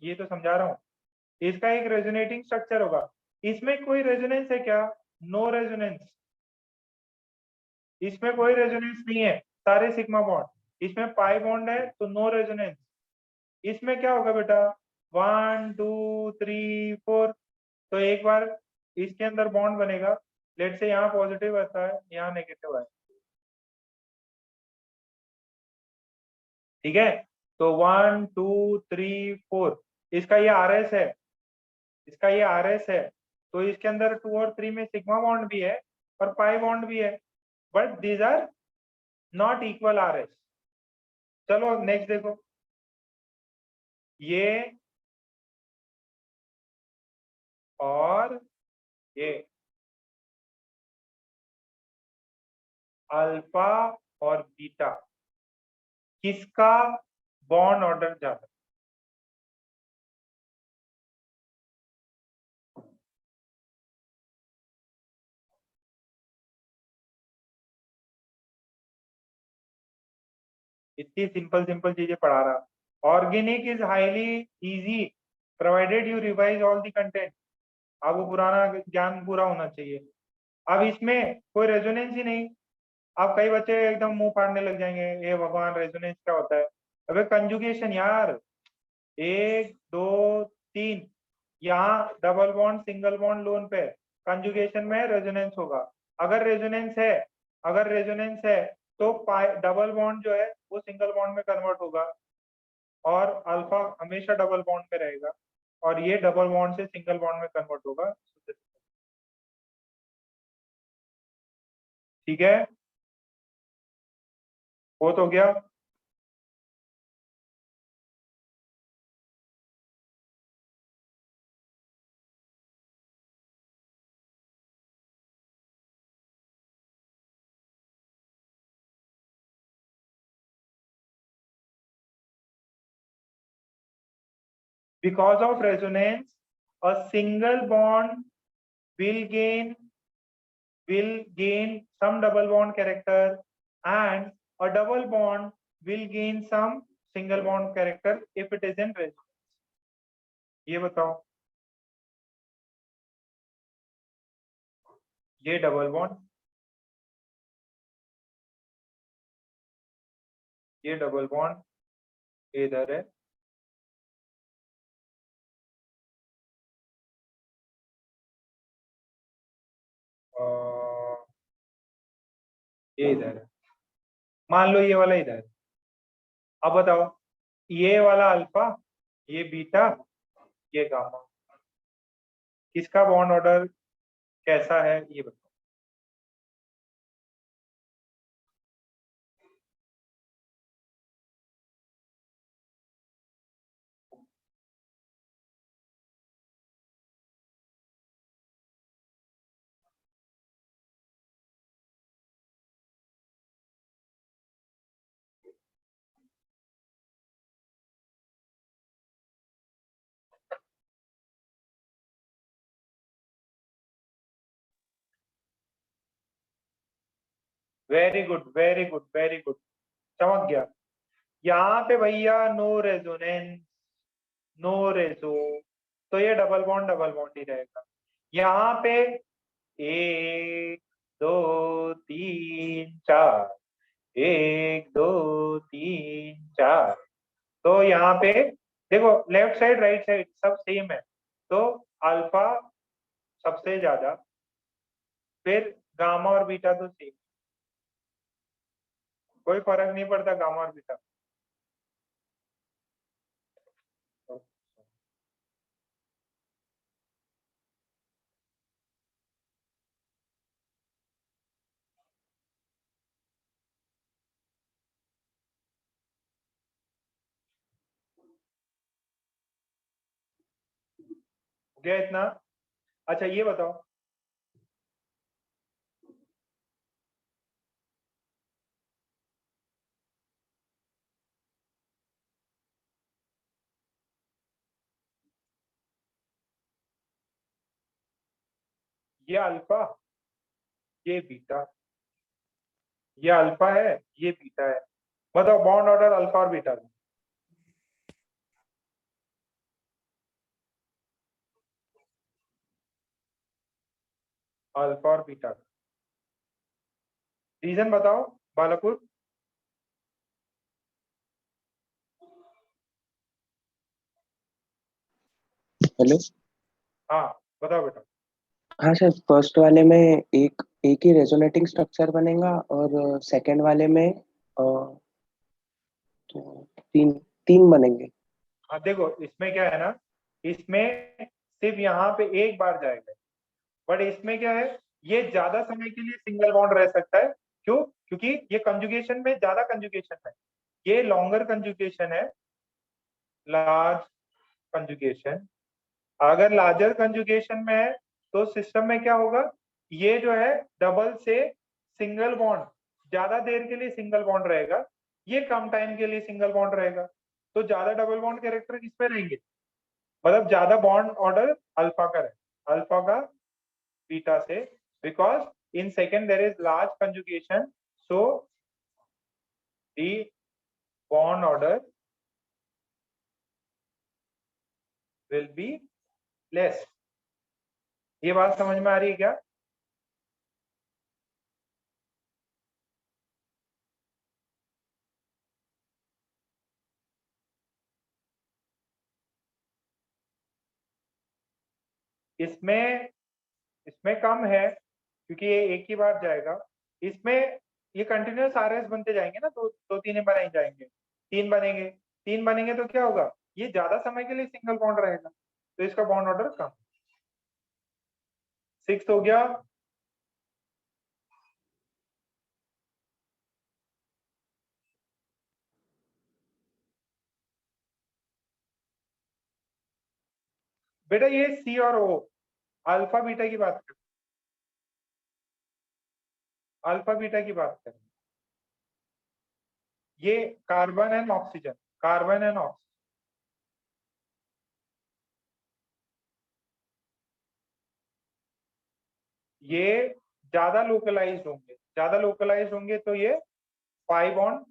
Speaker 1: ये तो समझा रहा हूँ, इसका एक रेजोनेटिंग स्ट्रक्चर होगा, इसमें कोई रेजोनेंस है क्या? नो रेजोनेंस, इसमें कोई रेजोनेंस नहीं है, सारे सिग्मा बॉन्ड। इसमें पाई बॉन्ड है तो नो रेजोनेंस। इसमें क्या होगा बेटा, 1 2 3 4, तो एक बार इसके अंदर बॉन्ड बनेगा, लेट से यहाँ पॉजिटिव आता है, यहाँ नेगेटिव है, ठीक है। तो 1 2 3 4, इसका ये आर एस है, इसका ये आर एस है, तो इसके अंदर 2 और 3 में सिग्मा बॉन्ड भी है और पाई बॉन्ड भी है, but these are not equal R S. चलो नेक्स्ट देखो, ये और ये अल्फा और बीटा, किसका बॉन्ड ऑर्डर ज्यादा? इतनी सिंपल सिंपल चीजें पढ़ा रहा। Organic is highly easy provided you revise all the content. आपको पुराना ज्ञान पूरा होना चाहिए। अब इसमें कोई रेजोनेंस ही नहीं। अब कई बच्चे एकदम मुंह फाड़ने लग जाएंगे, ये भगवान रेजोनेंस क्या होता है? अबे कंजुगेशन यार, 1 2 3, यहाँ double bond single bond loan पे, कंजुगेशन में रेजोनेंस होगा। अगर रेजोनेंस है, अगर रेजोनेंस है तो डबल बॉन्ड जो है वो सिंगल बॉन्ड में कन्वर्ट होगा और अल्फा हमेशा डबल बॉन्ड में रहेगा और ये डबल बॉन्ड से सिंगल बॉन्ड में कन्वर्ट होगा, ठीक है। वो तो गया। Because of resonance, a single bond will gain some double bond character and a double bond will gain some single bond character if it is in resonance. ये बताओ, ये डबल बॉन्ड, ये डबल बॉन्ड इधर है, और ये इधर है। मान लो ये वाला इधर है। अब बताओ, ये वाला अल्फा, ये बीटा, ये गामा, किसका बॉन्ड ऑर्डर कैसा है ये बताओ। Very good very good very good, चमक गया। यहाँ पे भैया नो रेजोनेंस, नो रेजो, तो ये डबल बॉन्ड ही रहेगा। यहाँ पे 1 2 3 4, 1 2 3 4, तो यहाँ पे देखो लेफ्ट साइड राइट साइड सब सेम है, तो अल्फा सबसे ज्यादा, फिर गामा और बीटा तो सेम, कोई फर्क नहीं पड़ता गामा और बीटा। हो गया इतना? अच्छा ये बताओ, ये अल्फा, ये बीटा, ये अल्फा है, ये बीटा है, बताओ बॉन्ड ऑर्डर अल्फा और बीटा का। अल्फा और बीटा का रीजन बताओ बालापुर।
Speaker 5: हेलो।
Speaker 1: हाँ बताओ बेटा।
Speaker 5: हाँ सर, फर्स्ट वाले में एक एक ही रेजोनेटिंग स्ट्रक्चर बनेगा और सेकंड वाले में तो तीन तीन बनेंगे।
Speaker 1: हाँ देखो इसमें क्या है ना, इसमें सिर्फ यहाँ पे एक बार जाएगा, बट इसमें क्या है, ये ज्यादा समय के लिए सिंगल बॉन्ड रह सकता है। क्यों? क्योंकि ये कंजुगेशन में ज्यादा कंजुगेशन है, ये लॉन्गर कंजुगेशन है, लार्ज कंजुगेशन। अगर लार्जर कंजुगेशन में है तो सिस्टम में क्या होगा, ये जो है डबल से सिंगल बॉन्ड, ज्यादा देर के लिए सिंगल बॉन्ड रहेगा, ये कम टाइम के लिए सिंगल बॉन्ड रहेगा। तो ज्यादा डबल बॉन्ड कैरेक्टर किस पे रहेंगे, मतलब ज्यादा बॉन्ड ऑर्डर अल्फा का है, अल्फा का बीटा से, because in second there is large conjugation, so the bond order will be less. ये बात समझ में आ रही है क्या? इसमें इसमें कम है क्योंकि ये एक ही बार जाएगा। इसमें ये कंटिन्यूस आरएस बनते जाएंगे ना, दो तीन बनाए जाएंगे, तीन बनेंगे तो क्या होगा, ये ज्यादा समय के लिए सिंगल बॉन्ड रहेगा, तो इसका बॉन्ड ऑर्डर कम। 6 हो गया। बेटा ये सी और ओ अल्फा बीटा की बात कर, अल्फा बीटा की बात करें, ये carbon and oxygen, carbon and oxygen, ये ज्यादा लोकलाइज होंगे तो ये 5 बॉन्ड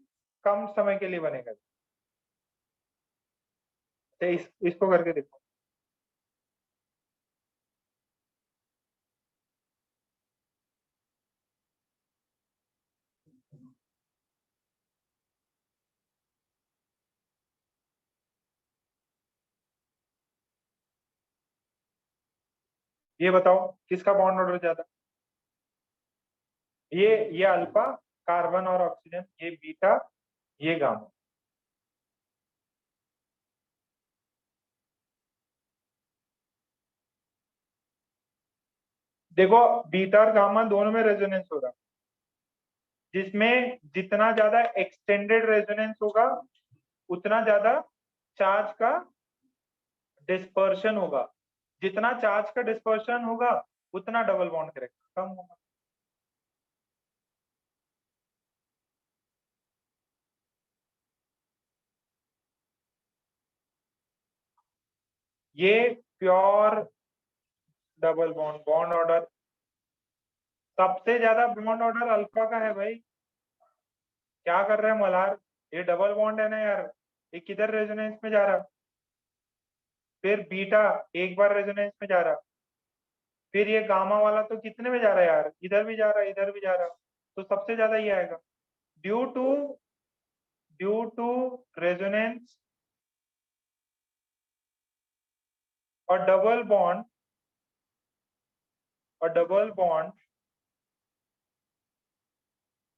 Speaker 1: कम समय के लिए बनेगा। तो इसको करके देखो। ये बताओ किसका बॉन्ड ऑर्डर ज्यादा, ये अल्फा कार्बन और ऑक्सीजन, ये बीटा ये गामा। देखो बीटा और गामा दोनों में रेजोनेंस हो रहा, जिसमें जितना ज्यादा एक्सटेंडेड रेजोनेंस होगा उतना ज्यादा चार्ज का डिस्पर्शन होगा, जितना चार्ज का डिस्पर्शन होगा उतना डबल बॉन्ड करेक्टर कम होगा। ये pure double bond, bond order सबसे ज्यादा बॉन्ड ऑर्डर अल्फा का है भाई। क्या कर रहे हैं मल्हार, ये डबल बॉन्ड है ना यार, ये किधर रेजोनेंस में जा रहा, फिर बीटा एक बार रेजोनेंस में जा रहा, फिर ये गामा वाला तो कितने में जा रहा है यार, इधर भी जा रहा है इधर भी जा रहा, तो सबसे ज्यादा ये आएगा। ड्यू टू रेजोनेंस और double bond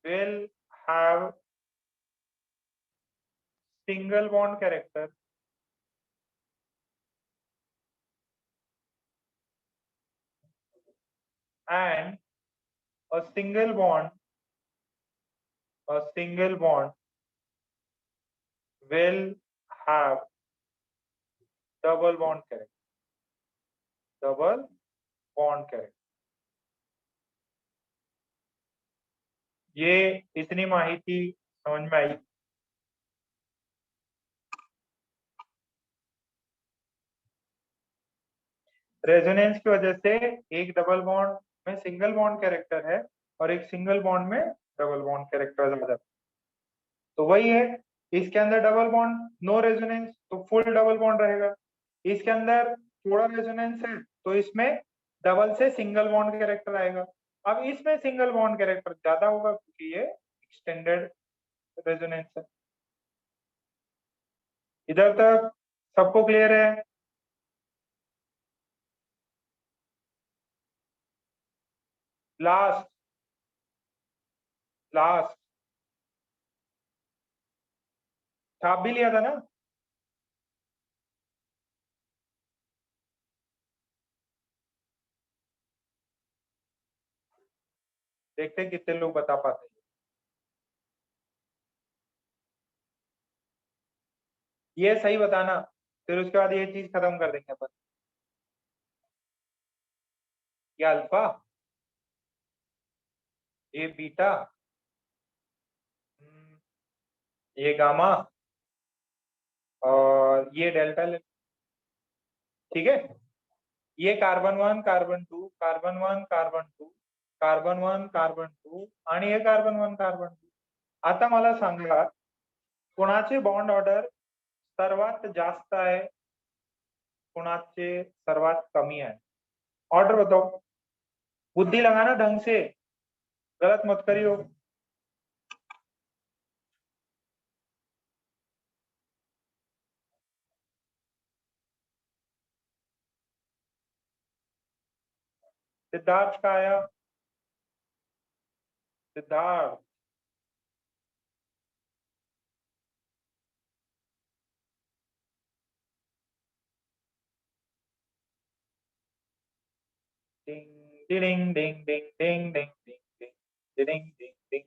Speaker 1: will have single bond character and a single bond will have double bond character। ये इतनी माहिती समझ में आई? रेजोनेंस की वजह से एक डबल बॉन्ड में सिंगल बॉन्ड कैरेक्टर है और एक सिंगल बॉन्ड में डबल बॉन्ड कैरेक्टर ज्यादा, तो वही है। इसके अंदर डबल बॉन्ड नो रेजोनेंस तो फुल डबल बॉन्ड रहेगा, इसके अंदर थोड़ा रेजोनेंस है तो इसमें डबल से सिंगल बॉन्ड कैरेक्टर आएगा, अब इसमें सिंगल बॉन्ड कैरेक्टर ज्यादा होगा क्योंकि ये एक्सटेंडेड रेजोनेंस है। इधर तक सबको क्लियर है? लास्ट लास्ट छाप भी लिया था ना? देखते हैं कितने लोग बता पाते हैं। ये सही बताना, फिर उसके बाद ये चीज खत्म कर देंगे अपन। ये अल्फा, ये बीटा, ये गामा और ये डेल्टा। ठीक है, ये carbon 1 carbon 2 carbon 1 carbon 2 carbon 1 carbon 2 आणि हे कार्बन 1 कार्बन 2। आता मला सांगा कोणाचे बॉन्ड ऑर्डर सर्वात जास्त आहे, कोणाचे सर्वात कमी आहे? ऑर्डर बताओ, बुद्धि लगाना ढंग से, गलत मत करियो। सिद्धार्थ का आया? सिद्धार्थ, डिंग डिंग डिंग डिंग डिंग डिंग डिंग डिंग डिंग डिंग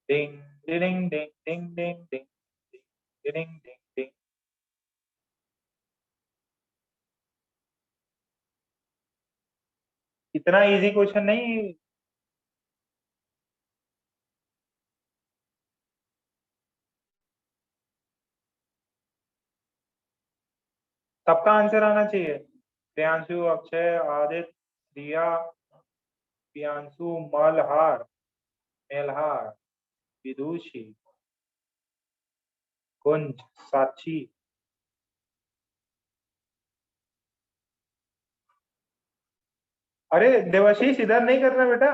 Speaker 1: डिंग डिंग डिंग डिंग डिंग डिंग डिंग डिंग। इतना इजी क्वेश्चन नहीं। सबका आंसर आना चाहिए। प्रियांशु, अक्षय, आदित्य, रिया, प्रियांशु, मल्हार, मेलहार, विदुषी, कुंज, साक्षी। अरे देवाशीष, इधर नहीं करना बेटा,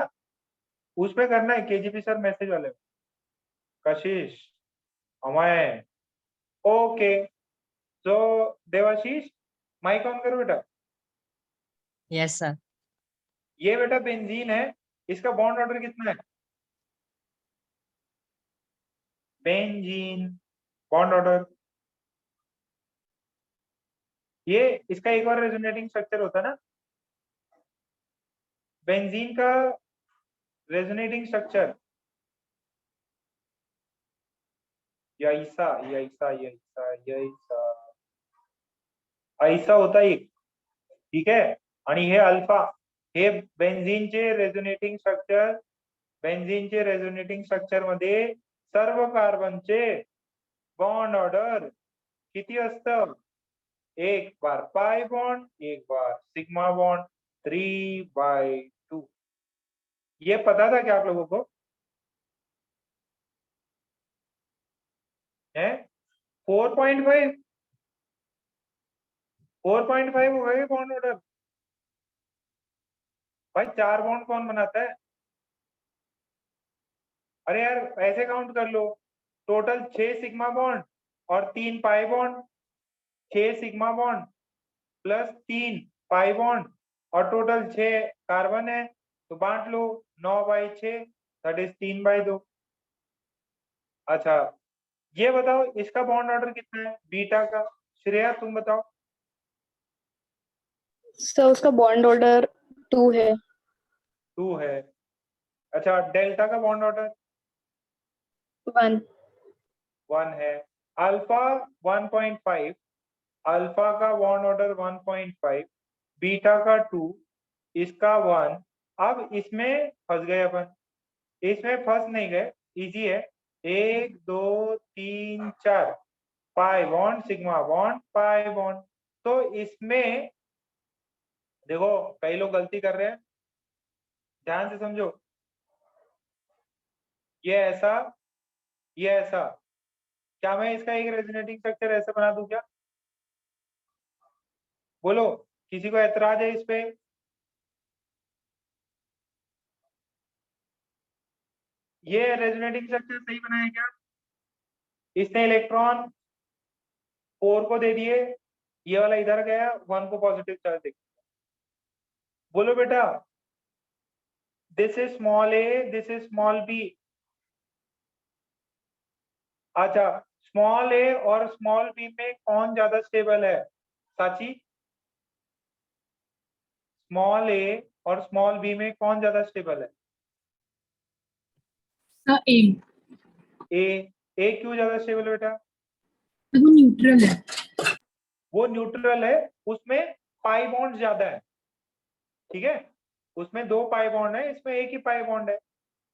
Speaker 1: उसमें करना है, केजीपी सर मैसेज वाले में। कशिश, अमय, ओके। तो देवाशीष माइक ऑन करो बेटा।
Speaker 6: Yes sir.
Speaker 1: ये बेटा बेंजीन है, इसका बॉन्ड ऑर्डर कितना है? बेंजीन बॉन्ड ऑर्डर, ये इसका एक और रेजोनेटिंग स्ट्रक्चर होता है ना बेंजीन का, रेजोनेटिंग स्ट्रक्चर ऐसा ऐसा ऐसा ऐसा ऐसा होता है, ठीक है। आणि हे अल्फा, हे बेंझिनचे रेझोनेटिंग स्ट्रक्चर, बेंझिनचे रेझोनेटिंग स्ट्रक्चर मध्ये सर्व कार्बनचे बॉन्ड ऑर्डर किती असतं? एक बार पाई बॉन्ड, एक बार सिग्मा बॉन्ड, 3/2। ये पता था क्या आप लोगों को? है 4.5 4.5 हो गए बॉन्ड ऑर्डर। भाई 4 बॉन्ड कौन बनाता है? अरे यार ऐसे काउंट कर लो, टोटल 6 सिग्मा बॉन्ड और 3 pi bond, 6 sigma bond plus 3 pi bond और टोटल 6 कार्बन है, तो बांट लो 9/6, दैट इज 3/2। अच्छा ये बताओ इसका बॉन्ड ऑर्डर कितना है बीटा का? श्रेया तुम बताओ।
Speaker 2: सर उसका बॉन्ड ऑर्डर 2 है।
Speaker 1: 2 है। अच्छा डेल्टा का बॉन्ड ऑर्डर
Speaker 2: 1
Speaker 1: 1 है। अल्फा 1.5, अल्फा का बॉन्ड ऑर्डर 1.5, बीटा का 2, इसका 1। अब इसमें फंस गए अपन, इसमें फंस नहीं गए, इजी है। 1 2 3 4 पाई bond sigma bond pi bond. तो इसमें देखो कई लोग गलती कर रहे हैं, ध्यान से समझो। ये ऐसा, ये ऐसा, क्या मैं इसका एक रेजोनेटिंग स्ट्रक्चर ऐसे बना दूं क्या? बोलो, किसी को ऐतराज है इस पे? ये रेजोनेटिंग स्ट्रक्चर सही बनाया क्या? इसने इलेक्ट्रॉन 4 को दे दिए, ये वाला इधर गया, 1 को पॉजिटिव चार्ज दे। बोलो बेटा, this is small a, this is small b. अच्छा, स्मॉल ए और स्मॉल बी में कौन ज्यादा स्टेबल है? साची, स्मॉल ए और स्मॉल बी में कौन ज्यादा स्टेबल है?
Speaker 7: ए
Speaker 1: ए क्यों ज्यादा स्टेबल है बेटा?
Speaker 7: वो न्यूट्रल है।
Speaker 1: वो न्यूट्रल है, उसमें पाई बॉन्ड ज्यादा है, ठीक है, उसमें 2 पाई बॉन्ड है, इसमें एक ही पाई बॉन्ड है,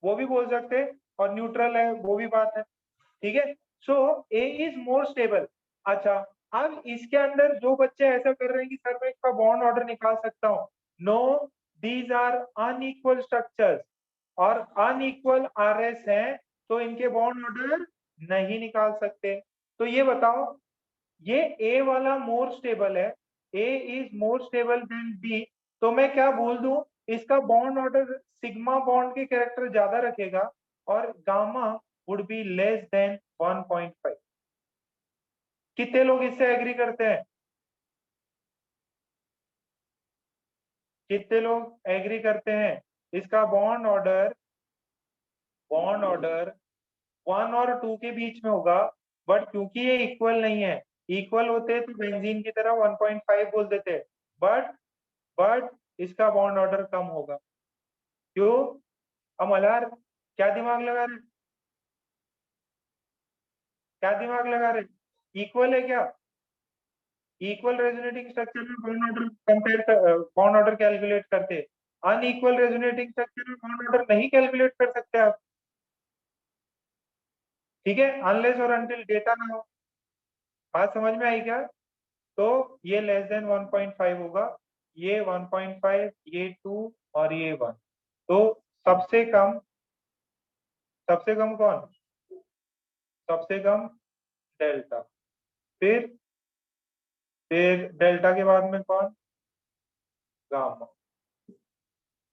Speaker 1: वो भी बोल सकते हैं, और न्यूट्रल है, वो भी बात है, ठीक है। सो ए इज मोर स्टेबल। अच्छा, अब इसके अंदर जो बच्चे ऐसा कर रहे हैं कि सर मैं इसका बॉन्ड ऑर्डर निकाल सकता हूँ, no, these are unequal structures और अनइक्वल आरएस हैं, तो इनके बॉन्ड ऑर्डर नहीं निकाल सकते। तो ये बताओ, ये ए वाला मोर स्टेबल है, A is more stable than B, तो मैं क्या बोल दूं, इसका बॉन्ड ऑर्डर सिग्मा बॉन्ड के कैरेक्टर ज्यादा रखेगा और gamma would be less than 1.5। कितने लोग इससे एग्री करते हैं? कितने लोग एग्री करते हैं इसका बॉन्ड ऑर्डर 1 और 2 के बीच में होगा, बट क्योंकि ये इक्वल नहीं है, इक्वल होते तो बेंजीन की तरह 1.5 बोल देते, बट इसका बॉन्ड ऑर्डर कम होगा। क्यों? अब मल्हार क्या दिमाग लगा रहे, क्या दिमाग लगा रहे? इक्वल है क्या? इक्वल रेजोनेटिंग स्ट्रक्चर में बॉन्ड ऑर्डर कैलकुलेट करते, अनइक्वल रेजोनेटिंग स्ट्रक्चर में बॉन्ड ऑर्डर नहीं कैलकुलेट कर सकते आप, ठीक है, अनलेस और अनटिल डेटा ना हो। बात समझ में आई क्या? तो ये लेस देन 1.5 होगा, ये 1.5, ये 2 और ये 1, तो सबसे कम कौन? सबसे कम डेल्टा, फिर डेल्टा के बाद में कौन? गामा,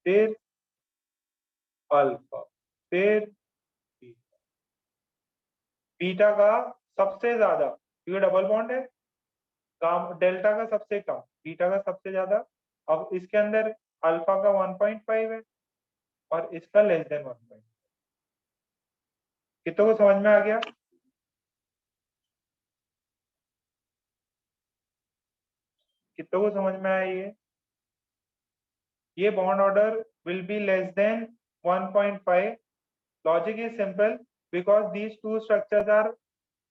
Speaker 1: फिर अल्फा, फिर बीटा। बीटा का सबसे ज्यादा, क्योंकि डबल बॉन्ड है, डेल्टा का सबसे कम, बीटा का सबसे ज्यादा। अब इसके अंदर अल्फा का 1.5 है और इसका लेस देन 1.5। कितनों को समझ में आ गया? कितनों को समझ में आया? ये bond order will be less than 1.5। Logic is simple, because these two structures are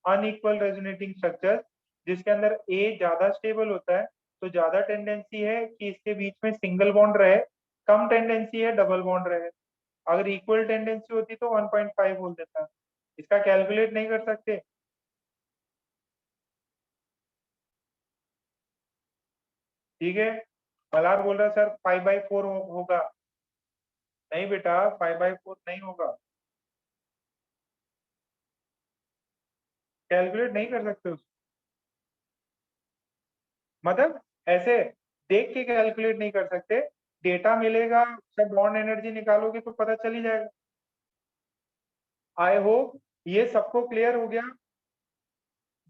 Speaker 1: unequal resonating structures, जिसके अंदर ए ज्यादा स्टेबल होता है, तो ज्यादा टेंडेंसी है कि इसके बीच में सिंगल बॉन्ड रहे, कम टेंडेंसी है डबल बॉन्ड रहे। अगर इक्वल टेंडेंसी होती तो 1.5 बोल देता, इसका कैलकुलेट नहीं कर सकते। ठीक है, मल्हार बोल रहा सर 5/4 होगा, नहीं बेटा 5/4 नहीं होगा, कैलकुलेट नहीं कर सकते उसको, मतलब ऐसे देख के कैलकुलेट नहीं कर सकते, डेटा मिलेगा, सब बॉन्ड एनर्जी निकालोगे तो पता चल ही जाएगा। आई होप ये सबको क्लियर हो गया।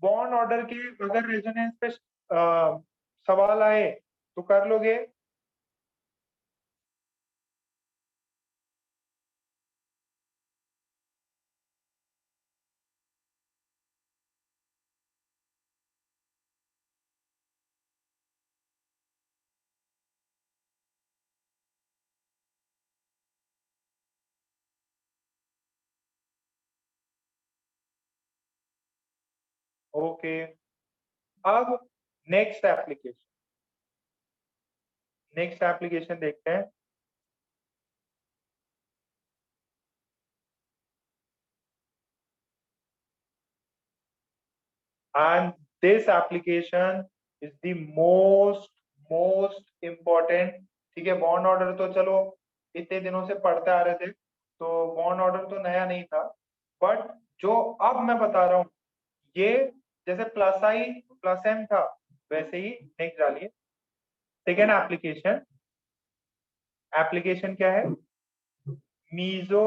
Speaker 1: बॉन्ड ऑर्डर के अगर रेजोनेंस पे सवाल आए तो कर लोगे। ओके, अब नेक्स्ट एप्लीकेशन देखते हैं। and this application is the most important। ठीक है, बॉन्ड ऑर्डर तो चलो इतने दिनों से पढ़ते आ रहे थे, तो बॉन्ड ऑर्डर तो नया नहीं था, बट जो अब मैं बता रहा हूँ ये जैसे प्लस आई प्लस एम था, वैसे ही नेक्स्ट डालिए। सेकेंड एप्लीकेशन क्या है? मीजो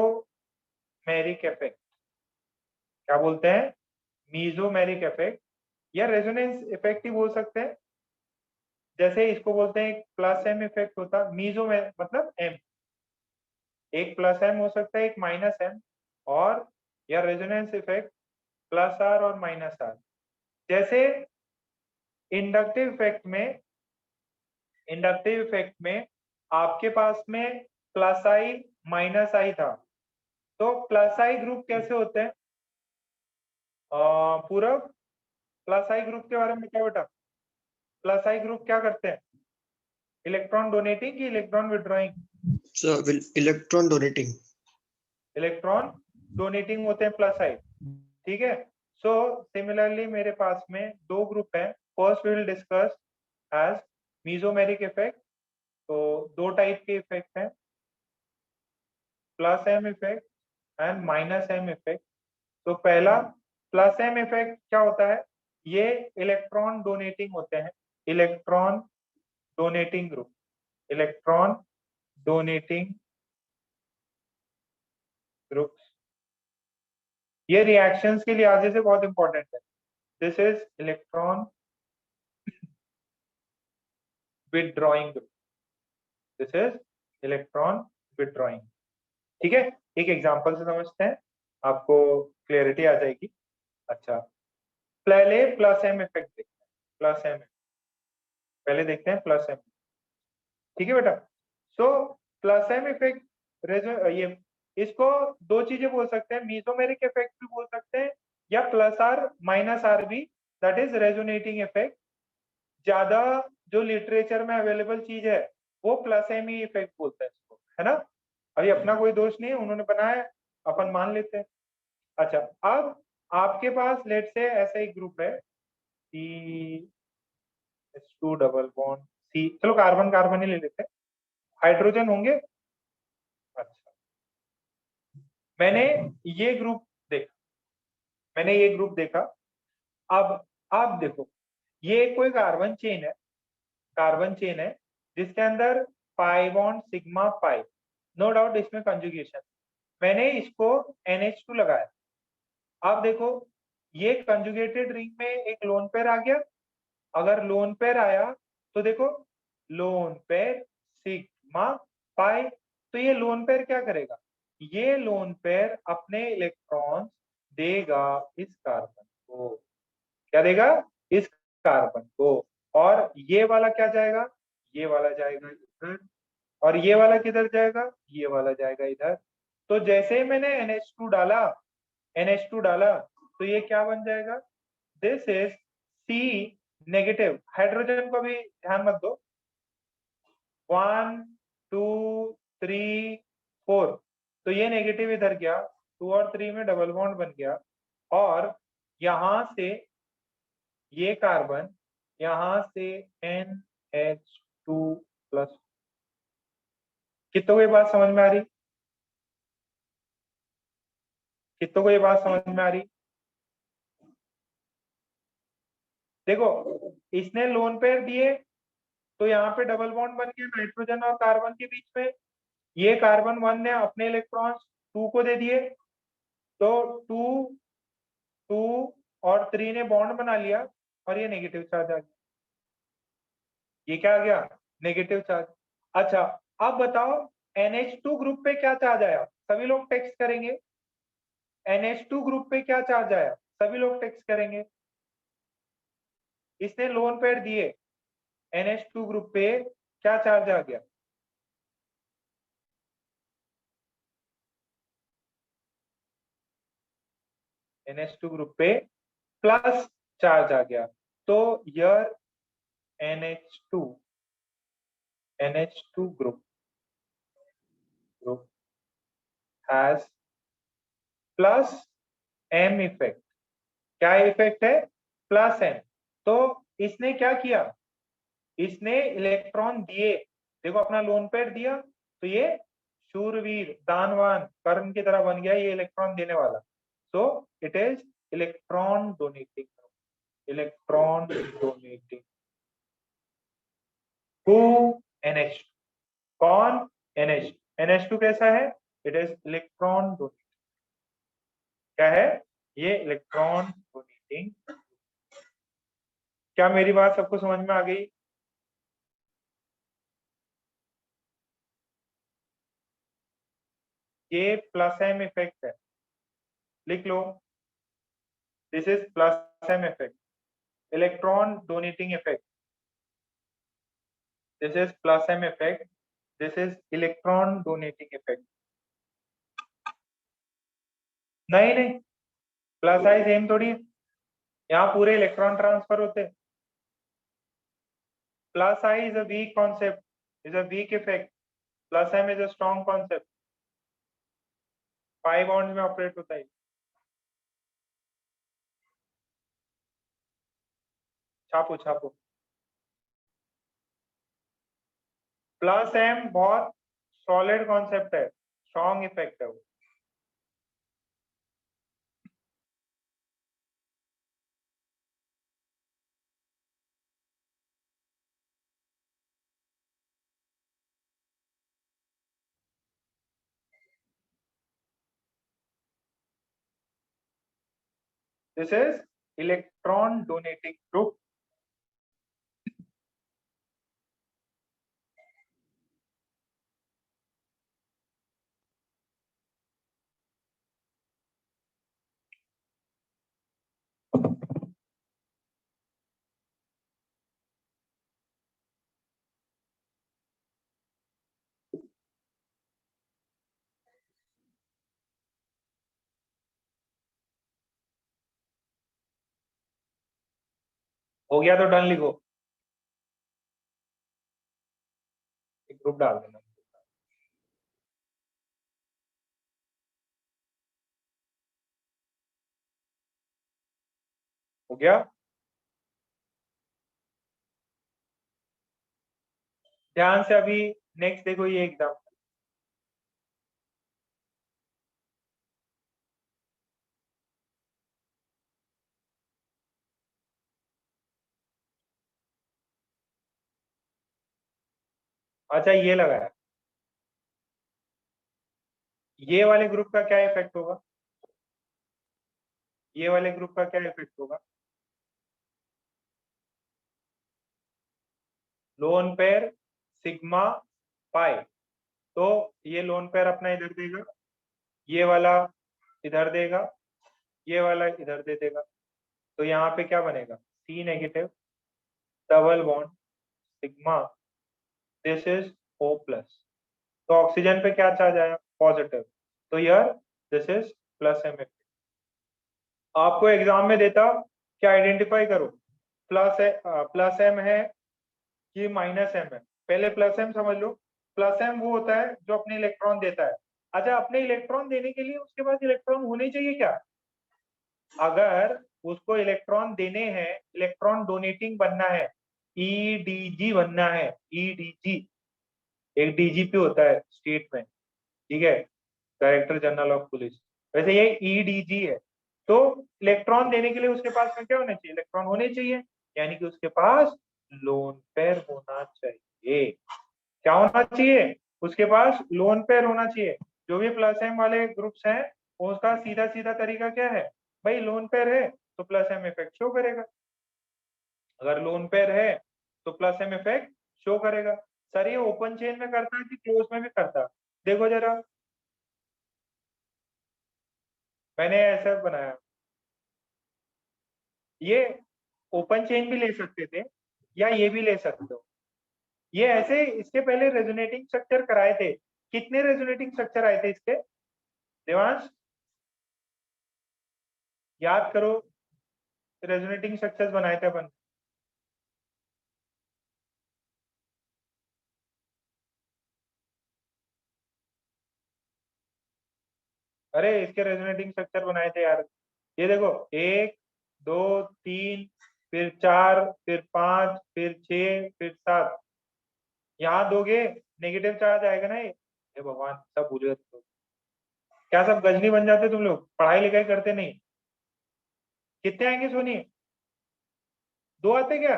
Speaker 1: मेसोमेरिक इफेक्ट, क्या बोलते हैं, मेसोमेरिक इफेक्ट या रेजोनेंस इफेक्ट ही बोल सकते हैं। जैसे इसको बोलते हैं प्लस एम इफेक्ट होता, मीजो में मतलब एम, एक प्लस एम हो सकता है एक माइनस एम, और या रेजोनेंस इफेक्ट प्लस आर और माइनस आर। जैसे इंडक्टिव इफेक्ट में आपके पास में प्लस आई माइनस आई था, तो प्लस आई ग्रुप कैसे होते हैं, पूरब प्लस आई ग्रुप के बारे में क्या बेटा, प्लस आई ग्रुप क्या करते हैं, इलेक्ट्रॉन डोनेटिंग की electron withdrawing,
Speaker 8: Sir, will electron donating.
Speaker 1: Electron donating होते हैं प्लस आई, ठीक है। सो सिमिलरली मेरे पास में दो ग्रुप है, first will discuss as mesomeric effect. तो दो टाइप के इफेक्ट हैं, plus M effect and minus M effect. तो पहला प्लस एम इफेक्ट क्या होता है, ये इलेक्ट्रॉन डोनेटिंग होते हैं, electron donating group, electron donating group. ये रिएक्शंस के लिहाज से बहुत इंपॉर्टेंट है। This is electron withdrawing group, this is electron withdrawing. ठीक है, एक एग्जांपल से समझते हैं, आपको क्लियरिटी आ जाएगी। अच्छा, पहले प्लस एम इफेक्ट देखते हैं, प्लस एम पहले देखते हैं प्लस एम, ठीक है बेटा। सो प्लस एम इफेक्ट ये इसको दो चीजें बोल सकते हैं, मेसोमेरिक इफेक्ट भी बोल सकते हैं या प्लस आर माइनस आर भी, दैट इज रेजोनेटिंग इफेक्ट। ज्यादा जो लिटरेचर में अवेलेबल चीज है वो प्लस एम ही इफेक्ट बोलते हैं इसको, है ना। अभी अपना कोई दोष नहीं है, उन्होंने बनाया, अपन मान लेते हैं। अच्छा, अब आपके पास लेट से ऐसा एक ग्रुप है C2 डबल बॉन्ड C, चलो कार्बन कार्बन ही ले लेते हैं, हाइड्रोजन होंगे। अच्छा, मैंने ये ग्रुप देखा, अब आप देखो, ये कोई कार्बन चेन है जिसके अंदर pi bond sigma pi, no doubt इसमें कंजुगेशन, मैंने इसको NH2 लगाया। अब देखो, ये कंजुगेटेड रिंग में एक लोन पेयर आ गया, अगर लोन पेयर आया तो देखो लोन पेयर सिग्मा पाई, तो ये लोन पेयर क्या करेगा, ये लोन पेयर अपने इलेक्ट्रॉन्स देगा इस कार्बन को, क्या देगा, इस कार्बन को, और ये वाला क्या जाएगा, ये वाला जाएगा इधर, और ये वाला किधर जाएगा, ये वाला जाएगा इधर। तो जैसे ही मैंने NH2 डाला तो ये क्या बन जाएगा, this is C negative, hydrogen को भी ध्यान मत दो, 1 2 3 4, तो ये नेगेटिव इधर गया, 2 और 3 में डबल बॉन्ड बन गया, और यहां से ये कार्बन, यहां से NH2 प्लस। कितनों को ये बात समझ में आ रही, कितनों को ये बात समझ में आ रही। देखो, इसने लोन पेयर दिए तो यहाँ पे डबल बॉन्ड बन गया नाइट्रोजन और कार्बन के बीच में, ये कार्बन 1 ने अपने इलेक्ट्रॉन्स 2 को दे दिए, तो 2 2 और 3 ने बॉन्ड बना लिया, और ये नेगेटिव चार्ज आ गया, ये क्या आ गया, नेगेटिव चार्ज। अच्छा, अब बताओ NH2 ग्रुप पे क्या चार्ज आया, सभी लोग टेक्स्ट करेंगे, NH2 ग्रुप पे क्या चार्ज आया, सभी लोग टेक्स्ट करेंगे। इसने लोन पेयर दिए, NH2 ग्रुप पे क्या चार्ज आ गया, NH2 ग्रुप पे प्लस चार्ज आ गया, तो यर NH2 group has plus M effect, क्या इफेक्ट है, प्लस M। तो इसने क्या किया, इसने इलेक्ट्रॉन दिए, देखो अपना लोन पेयर दिया, तो ये शूरवीर दानवान कर्ण की तरह बन गया ये इलेक्ट्रॉन देने वाला, so it is electron donating, electron donating to NH, कौन, NH2 कैसा है, इट इज इलेक्ट्रॉन डोनेटिंग, क्या है ये इलेक्ट्रॉन डोनेटिंग। क्या मेरी बात सबको समझ में आ गई? ये प्लस एम इफेक्ट है, लिख लो। This is plus M effect, electron donating effect. This is plus M effect, this is electron donating effect. नहीं नहीं, प्लस आई सेम थोड़ी है, यहाँ पूरे इलेक्ट्रॉन ट्रांसफर होते हैं। Plus I is a weak concept, is a weak effect, plus M is a strong concept. 5 bonds में operate होता है। छापो छापो। प्लस एम बहुत सॉलिड कॉन्सेप्ट है, स्ट्रॉन्ग इफेक्ट है वो। This is electron donating group. हो गया तो डन लिखो, एक ग्रुप डाल देना। हो गया? ध्यान से अभी नेक्स्ट देखो ये एग्जाम। अच्छा ये लगा है, ये वाले ग्रुप का क्या इफेक्ट होगा? ये वाले ग्रुप का क्या इफेक्ट होगा? लोन पेयर सिग्मा पाई, तो ये लोन पेयर अपना इधर देगा, ये वाला इधर देगा, ये वाला इधर दे देगा, तो यहाँ पे क्या बनेगा? C negative double bond sigma, this is O plus. तो ऑक्सीजन पे क्या चार्ज आया? पॉजिटिव, तो यार दिस इज प्लस एम। आपको एग्जाम में देता क्या आइडेंटिफाई करो, प्लस एम है कि माइनस एम है। पहले प्लस एम समझ लो। प्लस एम वो होता है जो अपने इलेक्ट्रॉन देता है। अच्छा, अपने इलेक्ट्रॉन देने के लिए उसके पास इलेक्ट्रॉन होने चाहिए क्या? अगर उसको इलेक्ट्रॉन देने हैं, इलेक्ट्रॉन डोनेटिंग बनना है, ईडीजी बनना है, ईडीजी एक डीजीपी होता है स्टेट में, ठीक है, डायरेक्टर जनरल ऑफ पुलिस, वैसे ये ईडीजी है। तो इलेक्ट्रॉन देने के लिए उसके पास में क्या होना चाहिए? इलेक्ट्रॉन होने चाहिए, यानी कि उसके पास लोन पेयर होना चाहिए। क्या होना चाहिए? उसके पास लोन पेयर होना चाहिए। जो भी प्लस एम वाले ग्रुप्स हैं उसका सीधा सीधा तरीका क्या है भाई? लोन पेयर है तो प्लस एम इफेक्ट शो करेगा, अगर लोन पेयर है तो प्लस एम इफेक्ट शो करेगा। सर ये ओपन चेन में करता है कि क्लोज में भी करता है? देखो जरा, मैंने ऐसा बनाया, ये ओपन चेन भी ले सकते थे या ये भी ले सकते हो। ये ऐसे इसके पहले रेजोनेटिंग स्ट्रक्चर कराए थे। कितने रेजोनेटिंग स्ट्रक्चर आए थे इसके? देवांश याद करो, रेजोनेटिंग स्ट्रक्चर्स बनाए थे अपन। अरे इसके रेजोनेटिंग स्ट्रक्चर बनाए थे यार। ये देखो, 1 2 3 फिर 4 फिर 5 फिर 6 फिर 7, यहाँ दोगे नेगेटिव चार्ज आएगा ना। ये भगवान सब भूल गए तुम लोग। क्या सब गजनी बन जाते तुम लोग? पढ़ाई लिखाई करते नहीं। कितने आएंगे सोनी? 2 आते क्या?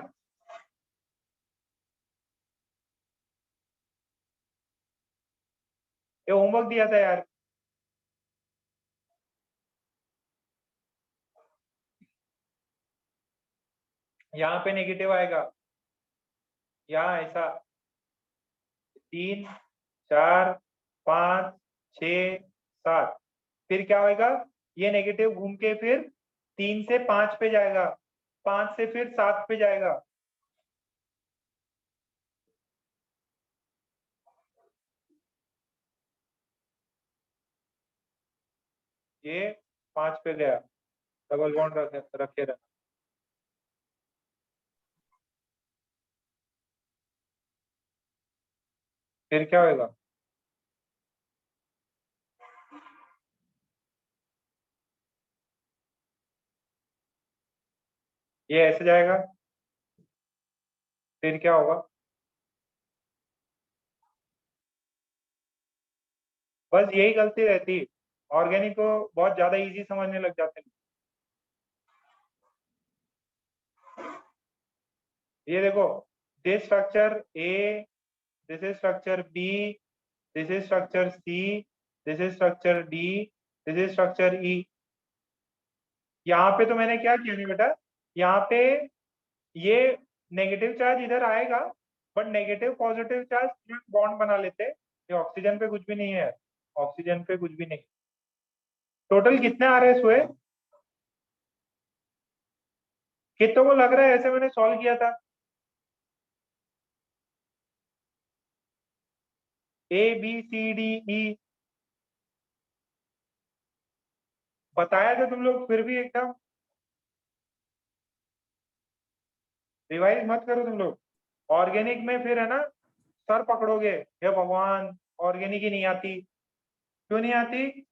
Speaker 1: ये होमवर्क दिया था यार। यहाँ पे नेगेटिव आएगा, यहाँ ऐसा 3 4 5 6 7, फिर क्या होगा, ये नेगेटिव घूम के फिर 3 से 5 पे जाएगा, 5 से फिर 7 पे जाएगा, ये 5 पे गया, डबल बॉन्ड रखे रहना। फिर क्या होगा, ये ऐसे जाएगा, फिर क्या होगा, बस यही गलती रहती, ऑर्गेनिक को बहुत ज्यादा इजी समझने लग जाते हैं। ये देखो, this structure A, this is structure B, this is structure C, this is structure D, this is structure E. यहाँ पे तो मैंने क्या किया नहीं बेटा, यहाँ पे ये नेगेटिव चार्ज इधर आएगा, but negative positive charge bond बना लेते, ये ऑक्सीजन पे कुछ भी नहीं है, ऑक्सीजन पे कुछ भी नहीं। टोटल कितने आ रहे हैं सोए, कितनों को लग रहा है ऐसे मैंने सॉल्व किया था, A B C D E बताया था तुम लोग, फिर भी एकदम रिवाइज मत करो तुम लोग। ऑर्गेनिक में फिर है ना सर पकड़ोगे, हे भगवान ऑर्गेनिक ही नहीं आती, क्यों नहीं आती,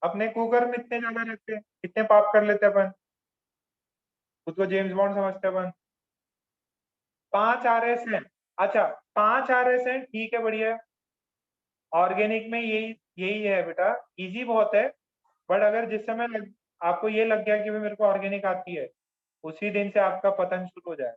Speaker 1: अपने कुकर में इतने ज्यादा रखते हैं, कितने पाप कर लेते अपन, उसको जेम्स बॉन्ड समझते अपन। 5 RS है, अच्छा 5 RS है, ठीक है बढ़िया है। ऑर्गेनिक में यही यही है बेटा, इजी बहुत है, बट अगर जिस समय आपको ये लग गया कि भाई मेरे को ऑर्गेनिक आती है, उसी दिन से आपका पतन शुरू हो जाए।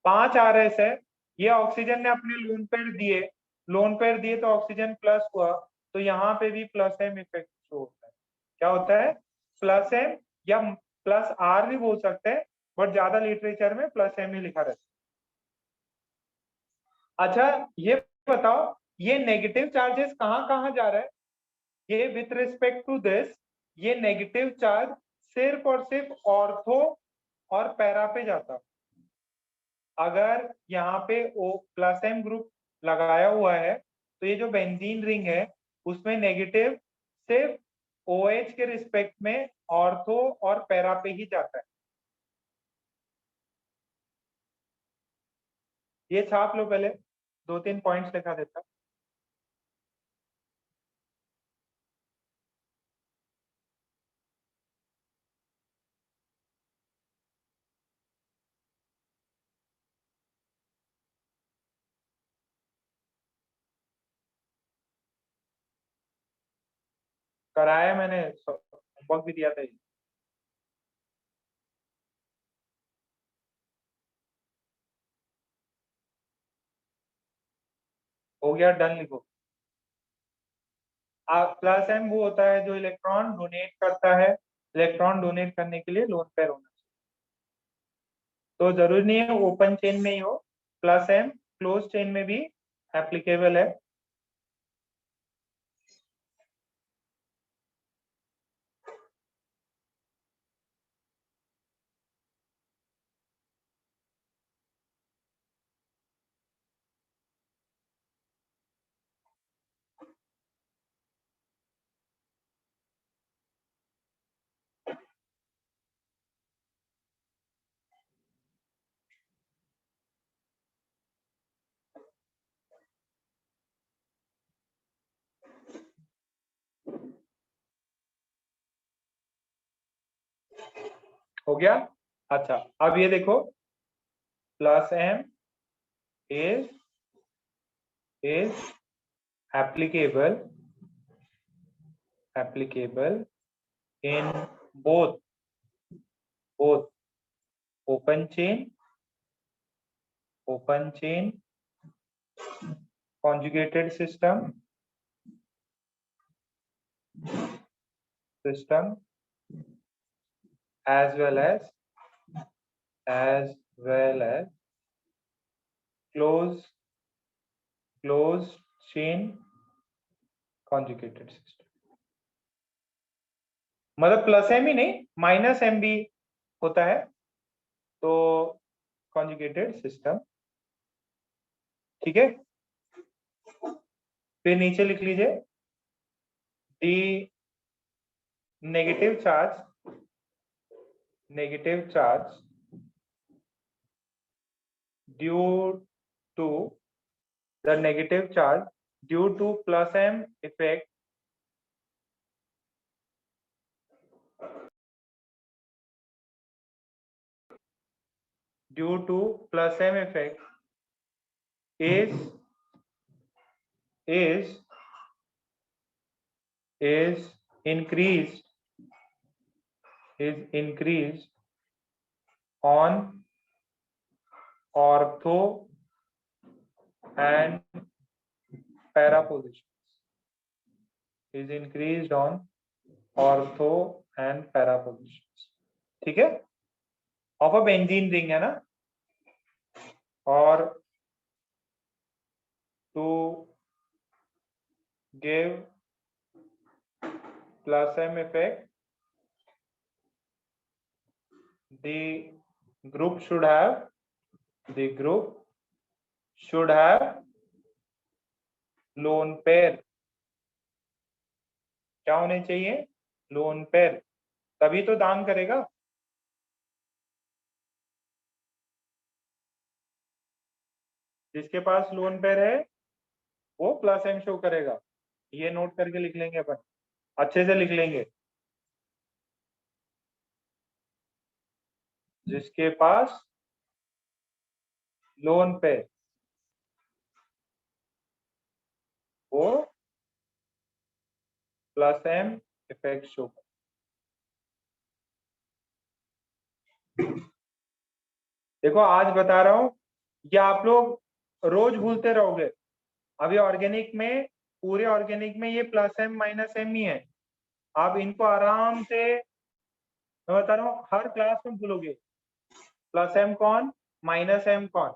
Speaker 1: 5 RS है, ये ऑक्सीजन ने अपने लोन पेयर दिए, लोन पेयर दिए तो ऑक्सीजन प्लस हुआ, तो यहाँ पे भी प्लस एम इफेक्ट शो होता है। क्या होता है, प्लस एम या प्लस आर भी बोल सकते हैं, बट ज्यादा लिटरेचर में प्लस एम ही लिखा रहता है। अच्छा ये बताओ, ये नेगेटिव चार्जेस कहाँ कहाँ जा रहा है, ये विथ रिस्पेक्ट टू दिस, ये नेगेटिव चार्ज सिर्फ और सिर्फ ऑर्थो और पैरा पे जाता। अगर यहाँ पे ओ प्लस एम ग्रुप लगाया हुआ है, तो ये जो बेंजीन रिंग है उसमें नेगेटिव सिर्फ OH के रिस्पेक्ट में ऑर्थो और पैरा पे ही जाता है। ये छाप लो पहले, 2-3 पॉइंट्स लिखा देता। कराया मैंने, होमवर्क भी दिया था। हो गया, डन लिखो। प्लस एम वो होता है जो इलेक्ट्रॉन डोनेट करता है, इलेक्ट्रॉन डोनेट करने के लिए लोन पेयर होना चाहिए, तो जरूरी नहीं है ओपन चेन में ही हो, प्लस एम क्लोज चेन में भी एप्लीकेबल है। हो गया, अच्छा अब ये देखो, plus M is applicable in both open chain conjugated system as well as as well as closed chain conjugated system. मतलब प्लस एम ही नहीं माइनस एम भी होता है, तो कॉन्जुगेटेड सिस्टम। ठीक है, फिर नीचे लिख लीजिए the negative charge due to the negative charge due to plus m effect is increased on ortho and para positions। ठीक है, ऑफ अ बेंजीन रिंग है ना, और to give plus M effect the group should have lone pair। क्या होने चाहिए? Lone pair, तभी तो दान करेगा। जिसके पास लोन पेयर है वो प्लस एम शो करेगा। ये नोट करके लिख लेंगे अपन, अच्छे से लिख लेंगे। जिसके पास लोन पेयर वो प्लस एम इफेक्ट शो करेगा। देखो आज बता रहा हूं, ये आप लोग रोज भूलते रहोगे। अभी ऑर्गेनिक में, पूरे ऑर्गेनिक में ये प्लस एम माइनस एम ही है। आप इनको आराम से, मैं बता रहा हूँ, हर क्लास में भूलोगे प्लस एम कौन, माइनस एम कौन।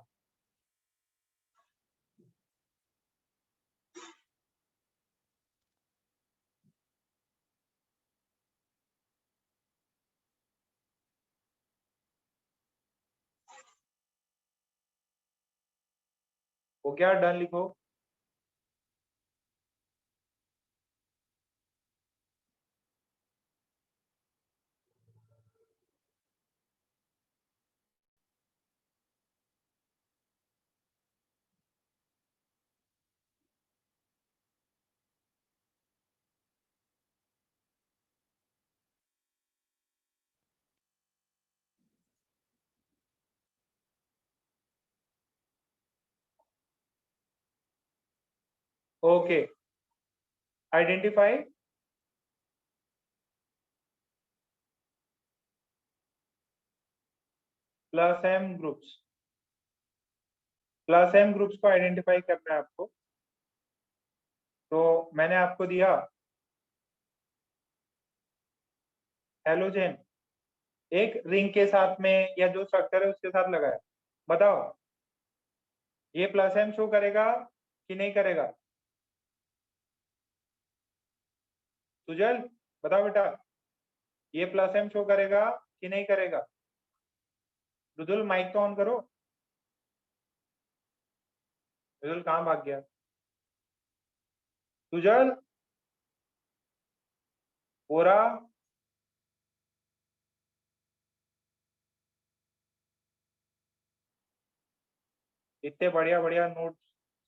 Speaker 1: वो क्या डन लिखो। Okay, identify plus M groups. Plus M groups को आइडेंटिफाई करना है आपको। तो मैंने आपको दिया हेलोजन एक रिंग के साथ में, या जो स्ट्रक्चर है उसके साथ लगाया। बताओ ये प्लस एम शो करेगा कि नहीं करेगा? सुजल बताओ बेटा, ये प्लस एम शो करेगा कि नहीं करेगा? रुदुल माइक तो ऑन करो। रुदुल कहाँ भाग गया? सुजल, ओरा, इतने बढ़िया बढ़िया नोट्स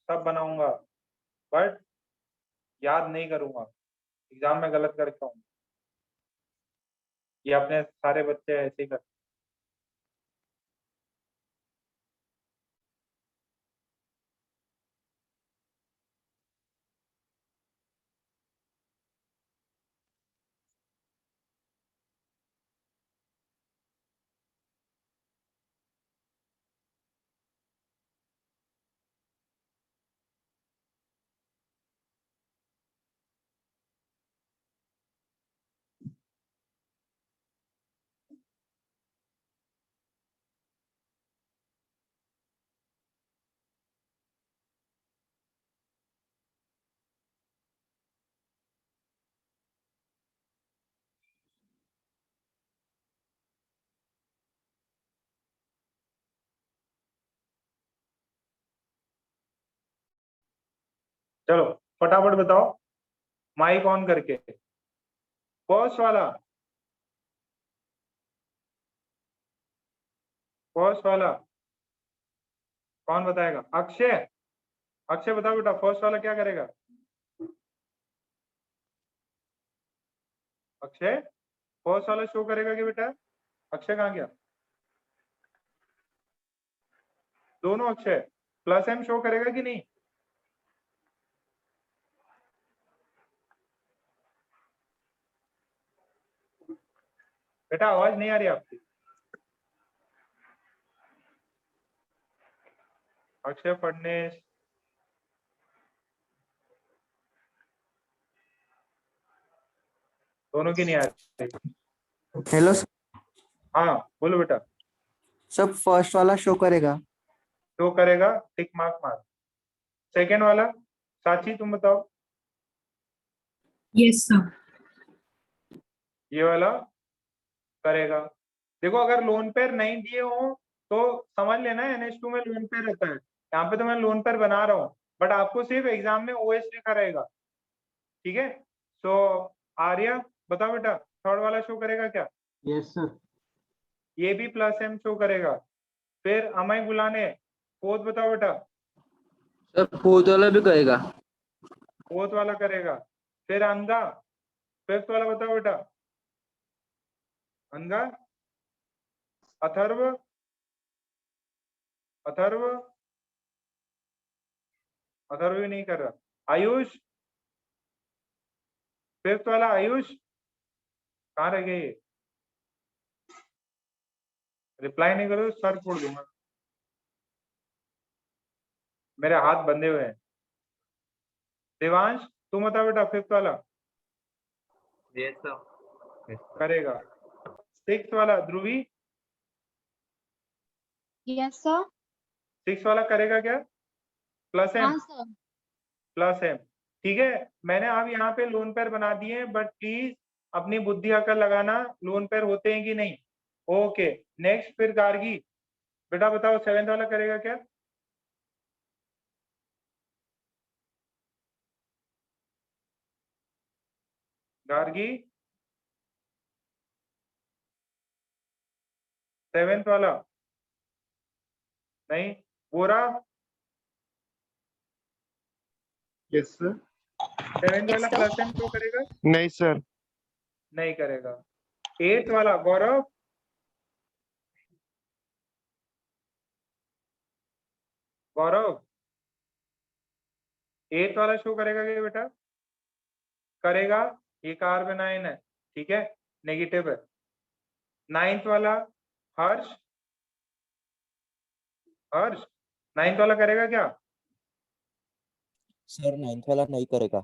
Speaker 1: सब बनाऊंगा, बट याद नहीं करूंगा, एग्जाम में गलत करके आऊंगा। ये अपने सारे बच्चे ऐसे ही करते। चलो फटाफट बताओ माइक ऑन करके। फर्स्ट वाला, फर्स्ट वाला कौन बताएगा? अक्षय, अक्षय बताओ बेटा फर्स्ट वाला क्या करेगा? अक्षय फर्स्ट वाला शो करेगा कि बेटा? अक्षय कहाँ गया? दोनों अक्षय, प्लस एम शो करेगा कि नहीं? बेटा आवाज नहीं आ रही आपकी। अक्षय फडनेस, दोनों की नहीं आ रही।
Speaker 3: हेलो
Speaker 1: हाँ बोलो बेटा।
Speaker 3: सब, फर्स्ट वाला शो करेगा।
Speaker 1: शो करेगा, टिक मार्क मार। सेकेंड वाला साची तुम बताओ।
Speaker 7: Yes sir.
Speaker 1: ये वाला करेगा। देखो अगर लोन पेयर नहीं दिए हो तो समझ लेना NH2 में लोन पेयर रहता है। यहाँ पे तो मैं लोन पेयर बना रहा हूँ बट आपको सिर्फ एग्जाम में OS लिखा रहेगा, ठीक है? सो आर्या बताओ बेटा थर्ड वाला शो करेगा क्या?
Speaker 3: Yes sir.
Speaker 1: ये भी प्लस एम शो करेगा। फिर अमय गुलाने फोर्थ बताओ बेटा।
Speaker 3: सर फोर्थ वाला भी करेगा।
Speaker 1: फोर्थ वाला करेगा। फिर अनगा फिफ्थ वाला बताओ बेटा। अनगा, अथर्व, अथर्व, अथर्व भी नहीं कर रहा। आयुष, फिफ्थ वाला आयुष कहाँ रह गए? ये रिप्लाई नहीं करो तो सर फोड़ दूंगा, मेरे हाथ बंधे हुए हैं। देवांश तुम बताओ बेटा फिफ्थ वाला करेगा। सिक्स वाला ध्रुवी,
Speaker 2: यस सर।
Speaker 1: सिक्स वाला करेगा क्या? प्लस एम,
Speaker 2: हाँ सर।
Speaker 1: प्लस एम, ठीक है। मैंने अब यहाँ पे लोन पेयर बना दिए बट प्लीज अपनी बुद्धि अकल लगाना लोन पेयर होते हैं कि नहीं। ओके नेक्स्ट फिर गार्गी बेटा बताओ सेवेंथ वाला करेगा क्या? गार्गी सेवेंथ वाला नहीं। बोरा
Speaker 9: यस सर।
Speaker 1: सेवेंथ वाला प्लस एम शो करेगा?
Speaker 9: नहीं सर।
Speaker 1: नहीं करेगा। एट्थ वाला गौरव, गौरव एट्थ वाला शो करेगा क्या बेटा? करेगा। ये कार्बन आयन है, ठीक है, नेगेटिव है। नाइन्थ वाला हर्ष, हर्ष नाइन्थ वाला करेगा क्या?
Speaker 10: सर 9th वाला नहीं करेगा।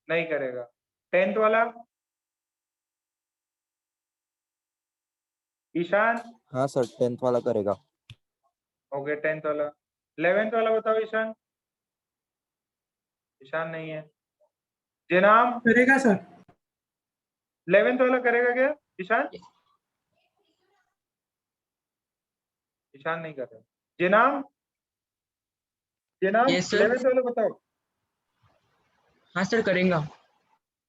Speaker 1: नहीं करेगा। टेंथ वाला ईशान,
Speaker 10: हाँ सर 10th वाला करेगा।
Speaker 1: ओके टेंथ वाला। 11th वाला बताओ ईशान। ईशान नहीं है। जिनाम
Speaker 7: करेगा सर।
Speaker 1: 11th वाला करेगा क्या ईशान? ईशान नहीं कर रहा। जिनाम, जिनाम
Speaker 6: Yes, sir.
Speaker 1: 11th वाला बताओ।
Speaker 6: हाँ सर करेंगे।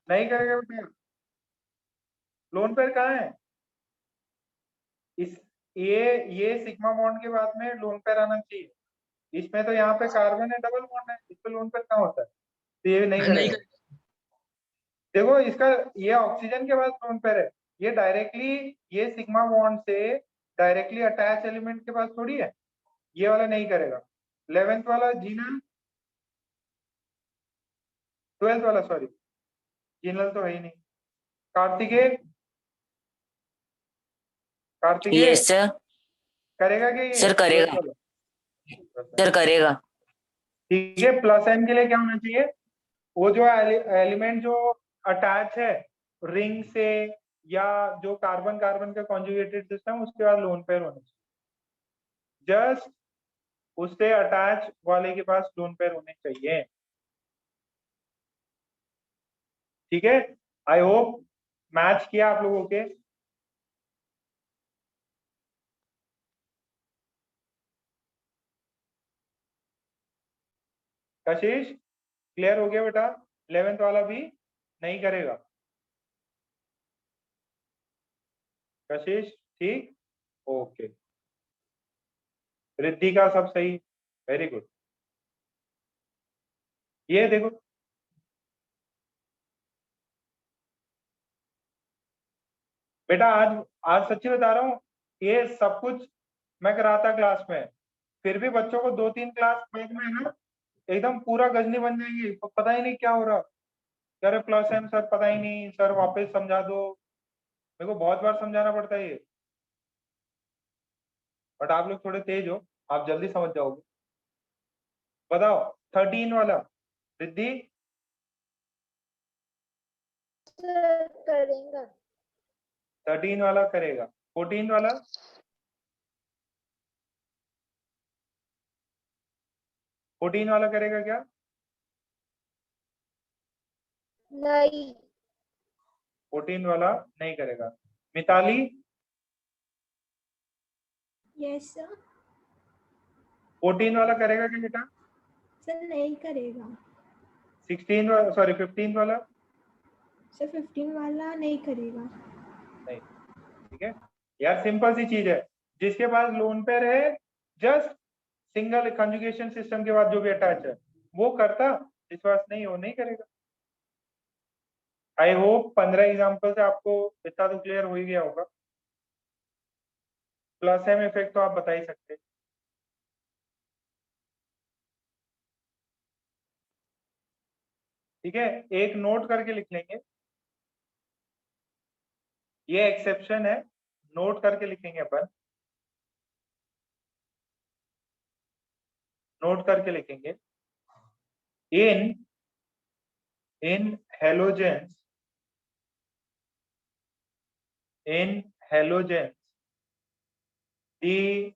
Speaker 1: नहीं करेगा बेटा। लोन पेयर कहाँ है? इस ये सिग्मा बॉन्ड के बाद में लोन पेयर आना चाहिए। इसमें तो यहाँ पे कार्बन है, डबल बॉन्ड है, इस पे लोन पेयर कहाँ होता है? तो ये नहीं
Speaker 6: नहीं
Speaker 1: करेगा। देखो इसका ये ऑक्सीजन के बाद लोन पेयर है, ये डायरेक्टली ये सिग्मा बॉन्ड से डायरेक्टली अटैच एलिमेंट के पास थोड़ी है। ये वाला नहीं करेगा। 11th वाला जीनल, 12th वाला सॉरी जीनल तो है ही नहीं। Kartikeya, Kartikeya
Speaker 11: yes sir.
Speaker 1: करेगा क्या ये?
Speaker 11: सर करेगा।
Speaker 1: 12th वाला?
Speaker 11: सर करेगा।
Speaker 1: ठीक है। प्लस एम के लिए क्या होना चाहिए? वो जो एलिमेंट जो अटैच है रिंग से या जो कार्बन कार्बन का कॉन्जुगेटेड सिस्टम उसके बाद लोन पेयर होना चाहिए। जस्ट उससे अटैच वाले के पास लोन पेयर होने चाहिए, ठीक है। आई होप मैच किया आप लोगों के। कशिश क्लियर हो गया बेटा? 11th वाला भी नहीं करेगा। कशिश ठीक, ओके। रिद्धि का सब सही, वेरी गुड। ये देखो बेटा, आज आज सच्ची बता रहा हूँ, ये सब कुछ मैं कराता क्लास में, फिर भी बच्चों को 2-3 क्लास बाद में ना एकदम पूरा गजनी बन जाएंगी, तो पता ही नहीं क्या हो रहा। कह रहे प्लस एम सर पता ही नहीं, सर वापस समझा दो। मेरे को बहुत बार समझाना पड़ता है ये, बट आप लोग थोड़े तेज हो, आप जल्दी समझ जाओगे। बताओ 13 वाला रिद्धि
Speaker 2: करेगा।
Speaker 1: 13 वाला करेगा। 14 वाला 14 वाला करेगा क्या?
Speaker 2: नहीं।
Speaker 1: 14 वाला नहीं करेगा। Mitali
Speaker 7: yes sir.
Speaker 1: 14 वाला करेगा क्या बेटा?
Speaker 7: सर नहीं करेगा।
Speaker 1: 16 वाला, सॉरी 15 वाला
Speaker 7: सर 15 वाला नहीं करेगा।
Speaker 1: नहीं। ठीक है यार, सिंपल सी चीज है, जिसके पास लोन पेयर है जस्ट सिंगल कंजुगेशन सिस्टम के बाद जो भी अटैच है वो करता, जिस पास नहीं वो नहीं करेगा। आई होप 15 एग्जांपल से आपको इतना तो क्लियर हो ही गया होगा। प्लस एम इफेक्ट तो आप बता ही सकते। ठीक है, एक नोट करके लिख लेंगे, ये एक्सेप्शन है, नोट करके लिखेंगे अपन, नोट करके लिखेंगे। In halogens, in halogens the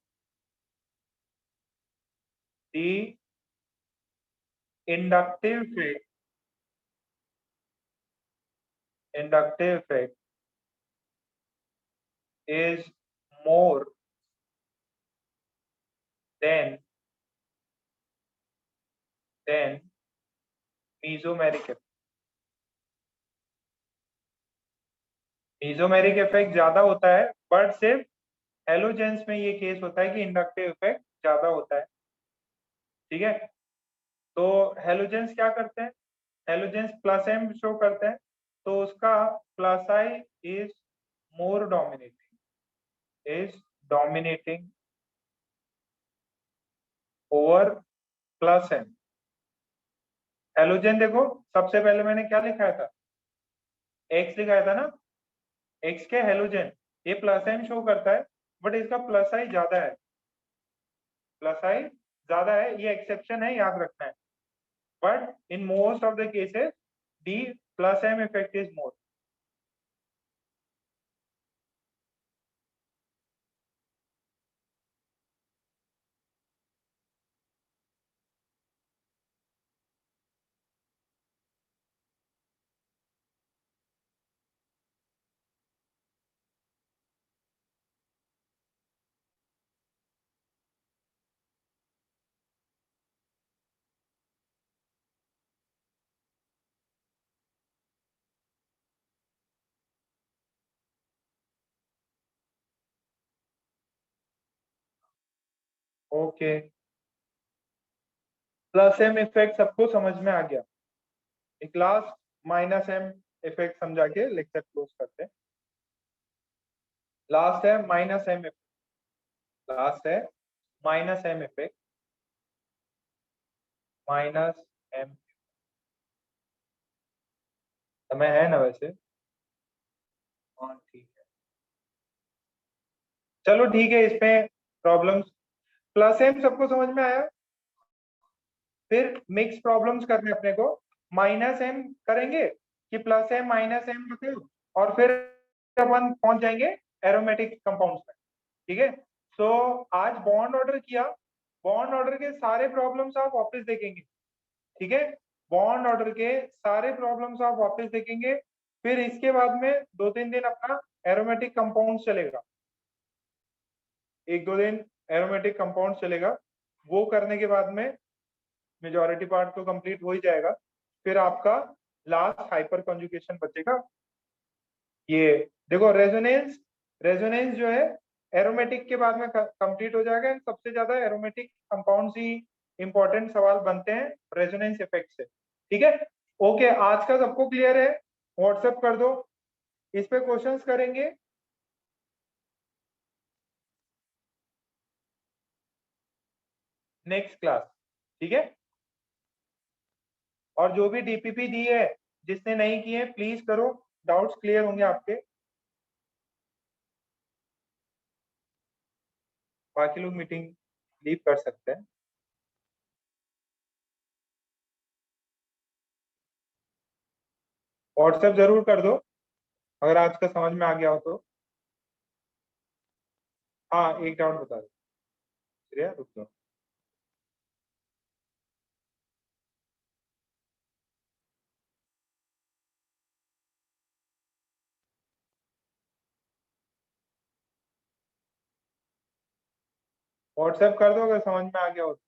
Speaker 1: inductive effect is more than mesomeric effect. Mesomeric effect ज्यादा होता है, बट सिर्फ हेलोजेंस में ये केस होता है कि इंडक्टिव इफेक्ट ज्यादा होता है। ठीक है, तो हेलोजेंस क्या करते हैं? हेलोजेंस प्लस एम शो करते हैं, तो उसका plus I is more dominating over plus M. Halogen देखो, सबसे पहले मैंने क्या लिखाया था? एक्स लिखाया था ना, एक्स के हेलोजन, ये प्लस एम शो करता है, बट इसका प्लस आई ज्यादा है, प्लस आई ज्यादा है, ये एक्सेप्शन है, याद रखना है। But in most of the cases the plus M effect is more. Okay, plus M effect सबको समझ में आ गया। एक लास्ट माइनस एम इफेक्ट समझा के लेक्चर क्लोज करते हैं। लास्ट है माइनस एम इफेक्ट, लास्ट है minus M effect, minus M समय है ना वैसे? हाँ ठीक है, चलो ठीक है, इसमें प्रॉब्लम्स प्लस एम सबको समझ में आया। फिर मिक्स प्रॉब्लम्स करने अपने को, माइनस एम करेंगे कि प्लस एम माइनस एम बताओ, और फिर अपन पहुंच जाएंगे एरोमेटिक कंपाउंड्स में। ठीक है, तो आज बॉन्ड ऑर्डर किया, बॉन्ड ऑर्डर के सारे प्रॉब्लम्स आप वापस देखेंगे। ठीक है, बॉन्ड ऑर्डर के सारे प्रॉब्लम्स आप वापस देखेंगे, फिर इसके बाद में 2-3 दिन अपना एरोमेटिक कंपाउंड चलेगा, 1-2 दिन एरोमेटिक कंपाउंड चलेगा। वो करने के बाद में मेजॉरिटी पार्ट तो कंप्लीट हो ही जाएगा। फिर आपका लास्ट हाइपर कॉन्जुगेशन बचेगा। ये देखो रेजोनेंस, रेजोनेंस जो है एरोमेटिक के बाद में कंप्लीट हो जाएगा। सबसे ज्यादा एरोमेटिक कंपाउंड्स ही इंपॉर्टेंट सवाल बनते हैं रेजोनेंस इफेक्ट से। ठीक है, ओके, आज का सबको क्लियर है? व्हाट्सएप कर दो, इस पे क्वेश्चंस करेंगे। नेक्स्ट क्लास, ठीक है। और जो भी डीपीपी दी है जिसने नहीं किए प्लीज करो, डाउट्स क्लियर होंगे आपके। बाकी लोग मीटिंग लीव कर सकते हैं। व्हाट्सएप जरूर कर दो अगर आज का समझ में आ गया हो तो। हाँ, एक डाउट बता दो, श्रेया रुक जाओ। व्हाट्सएप कर दो अगर समझ में आ गया हो तो।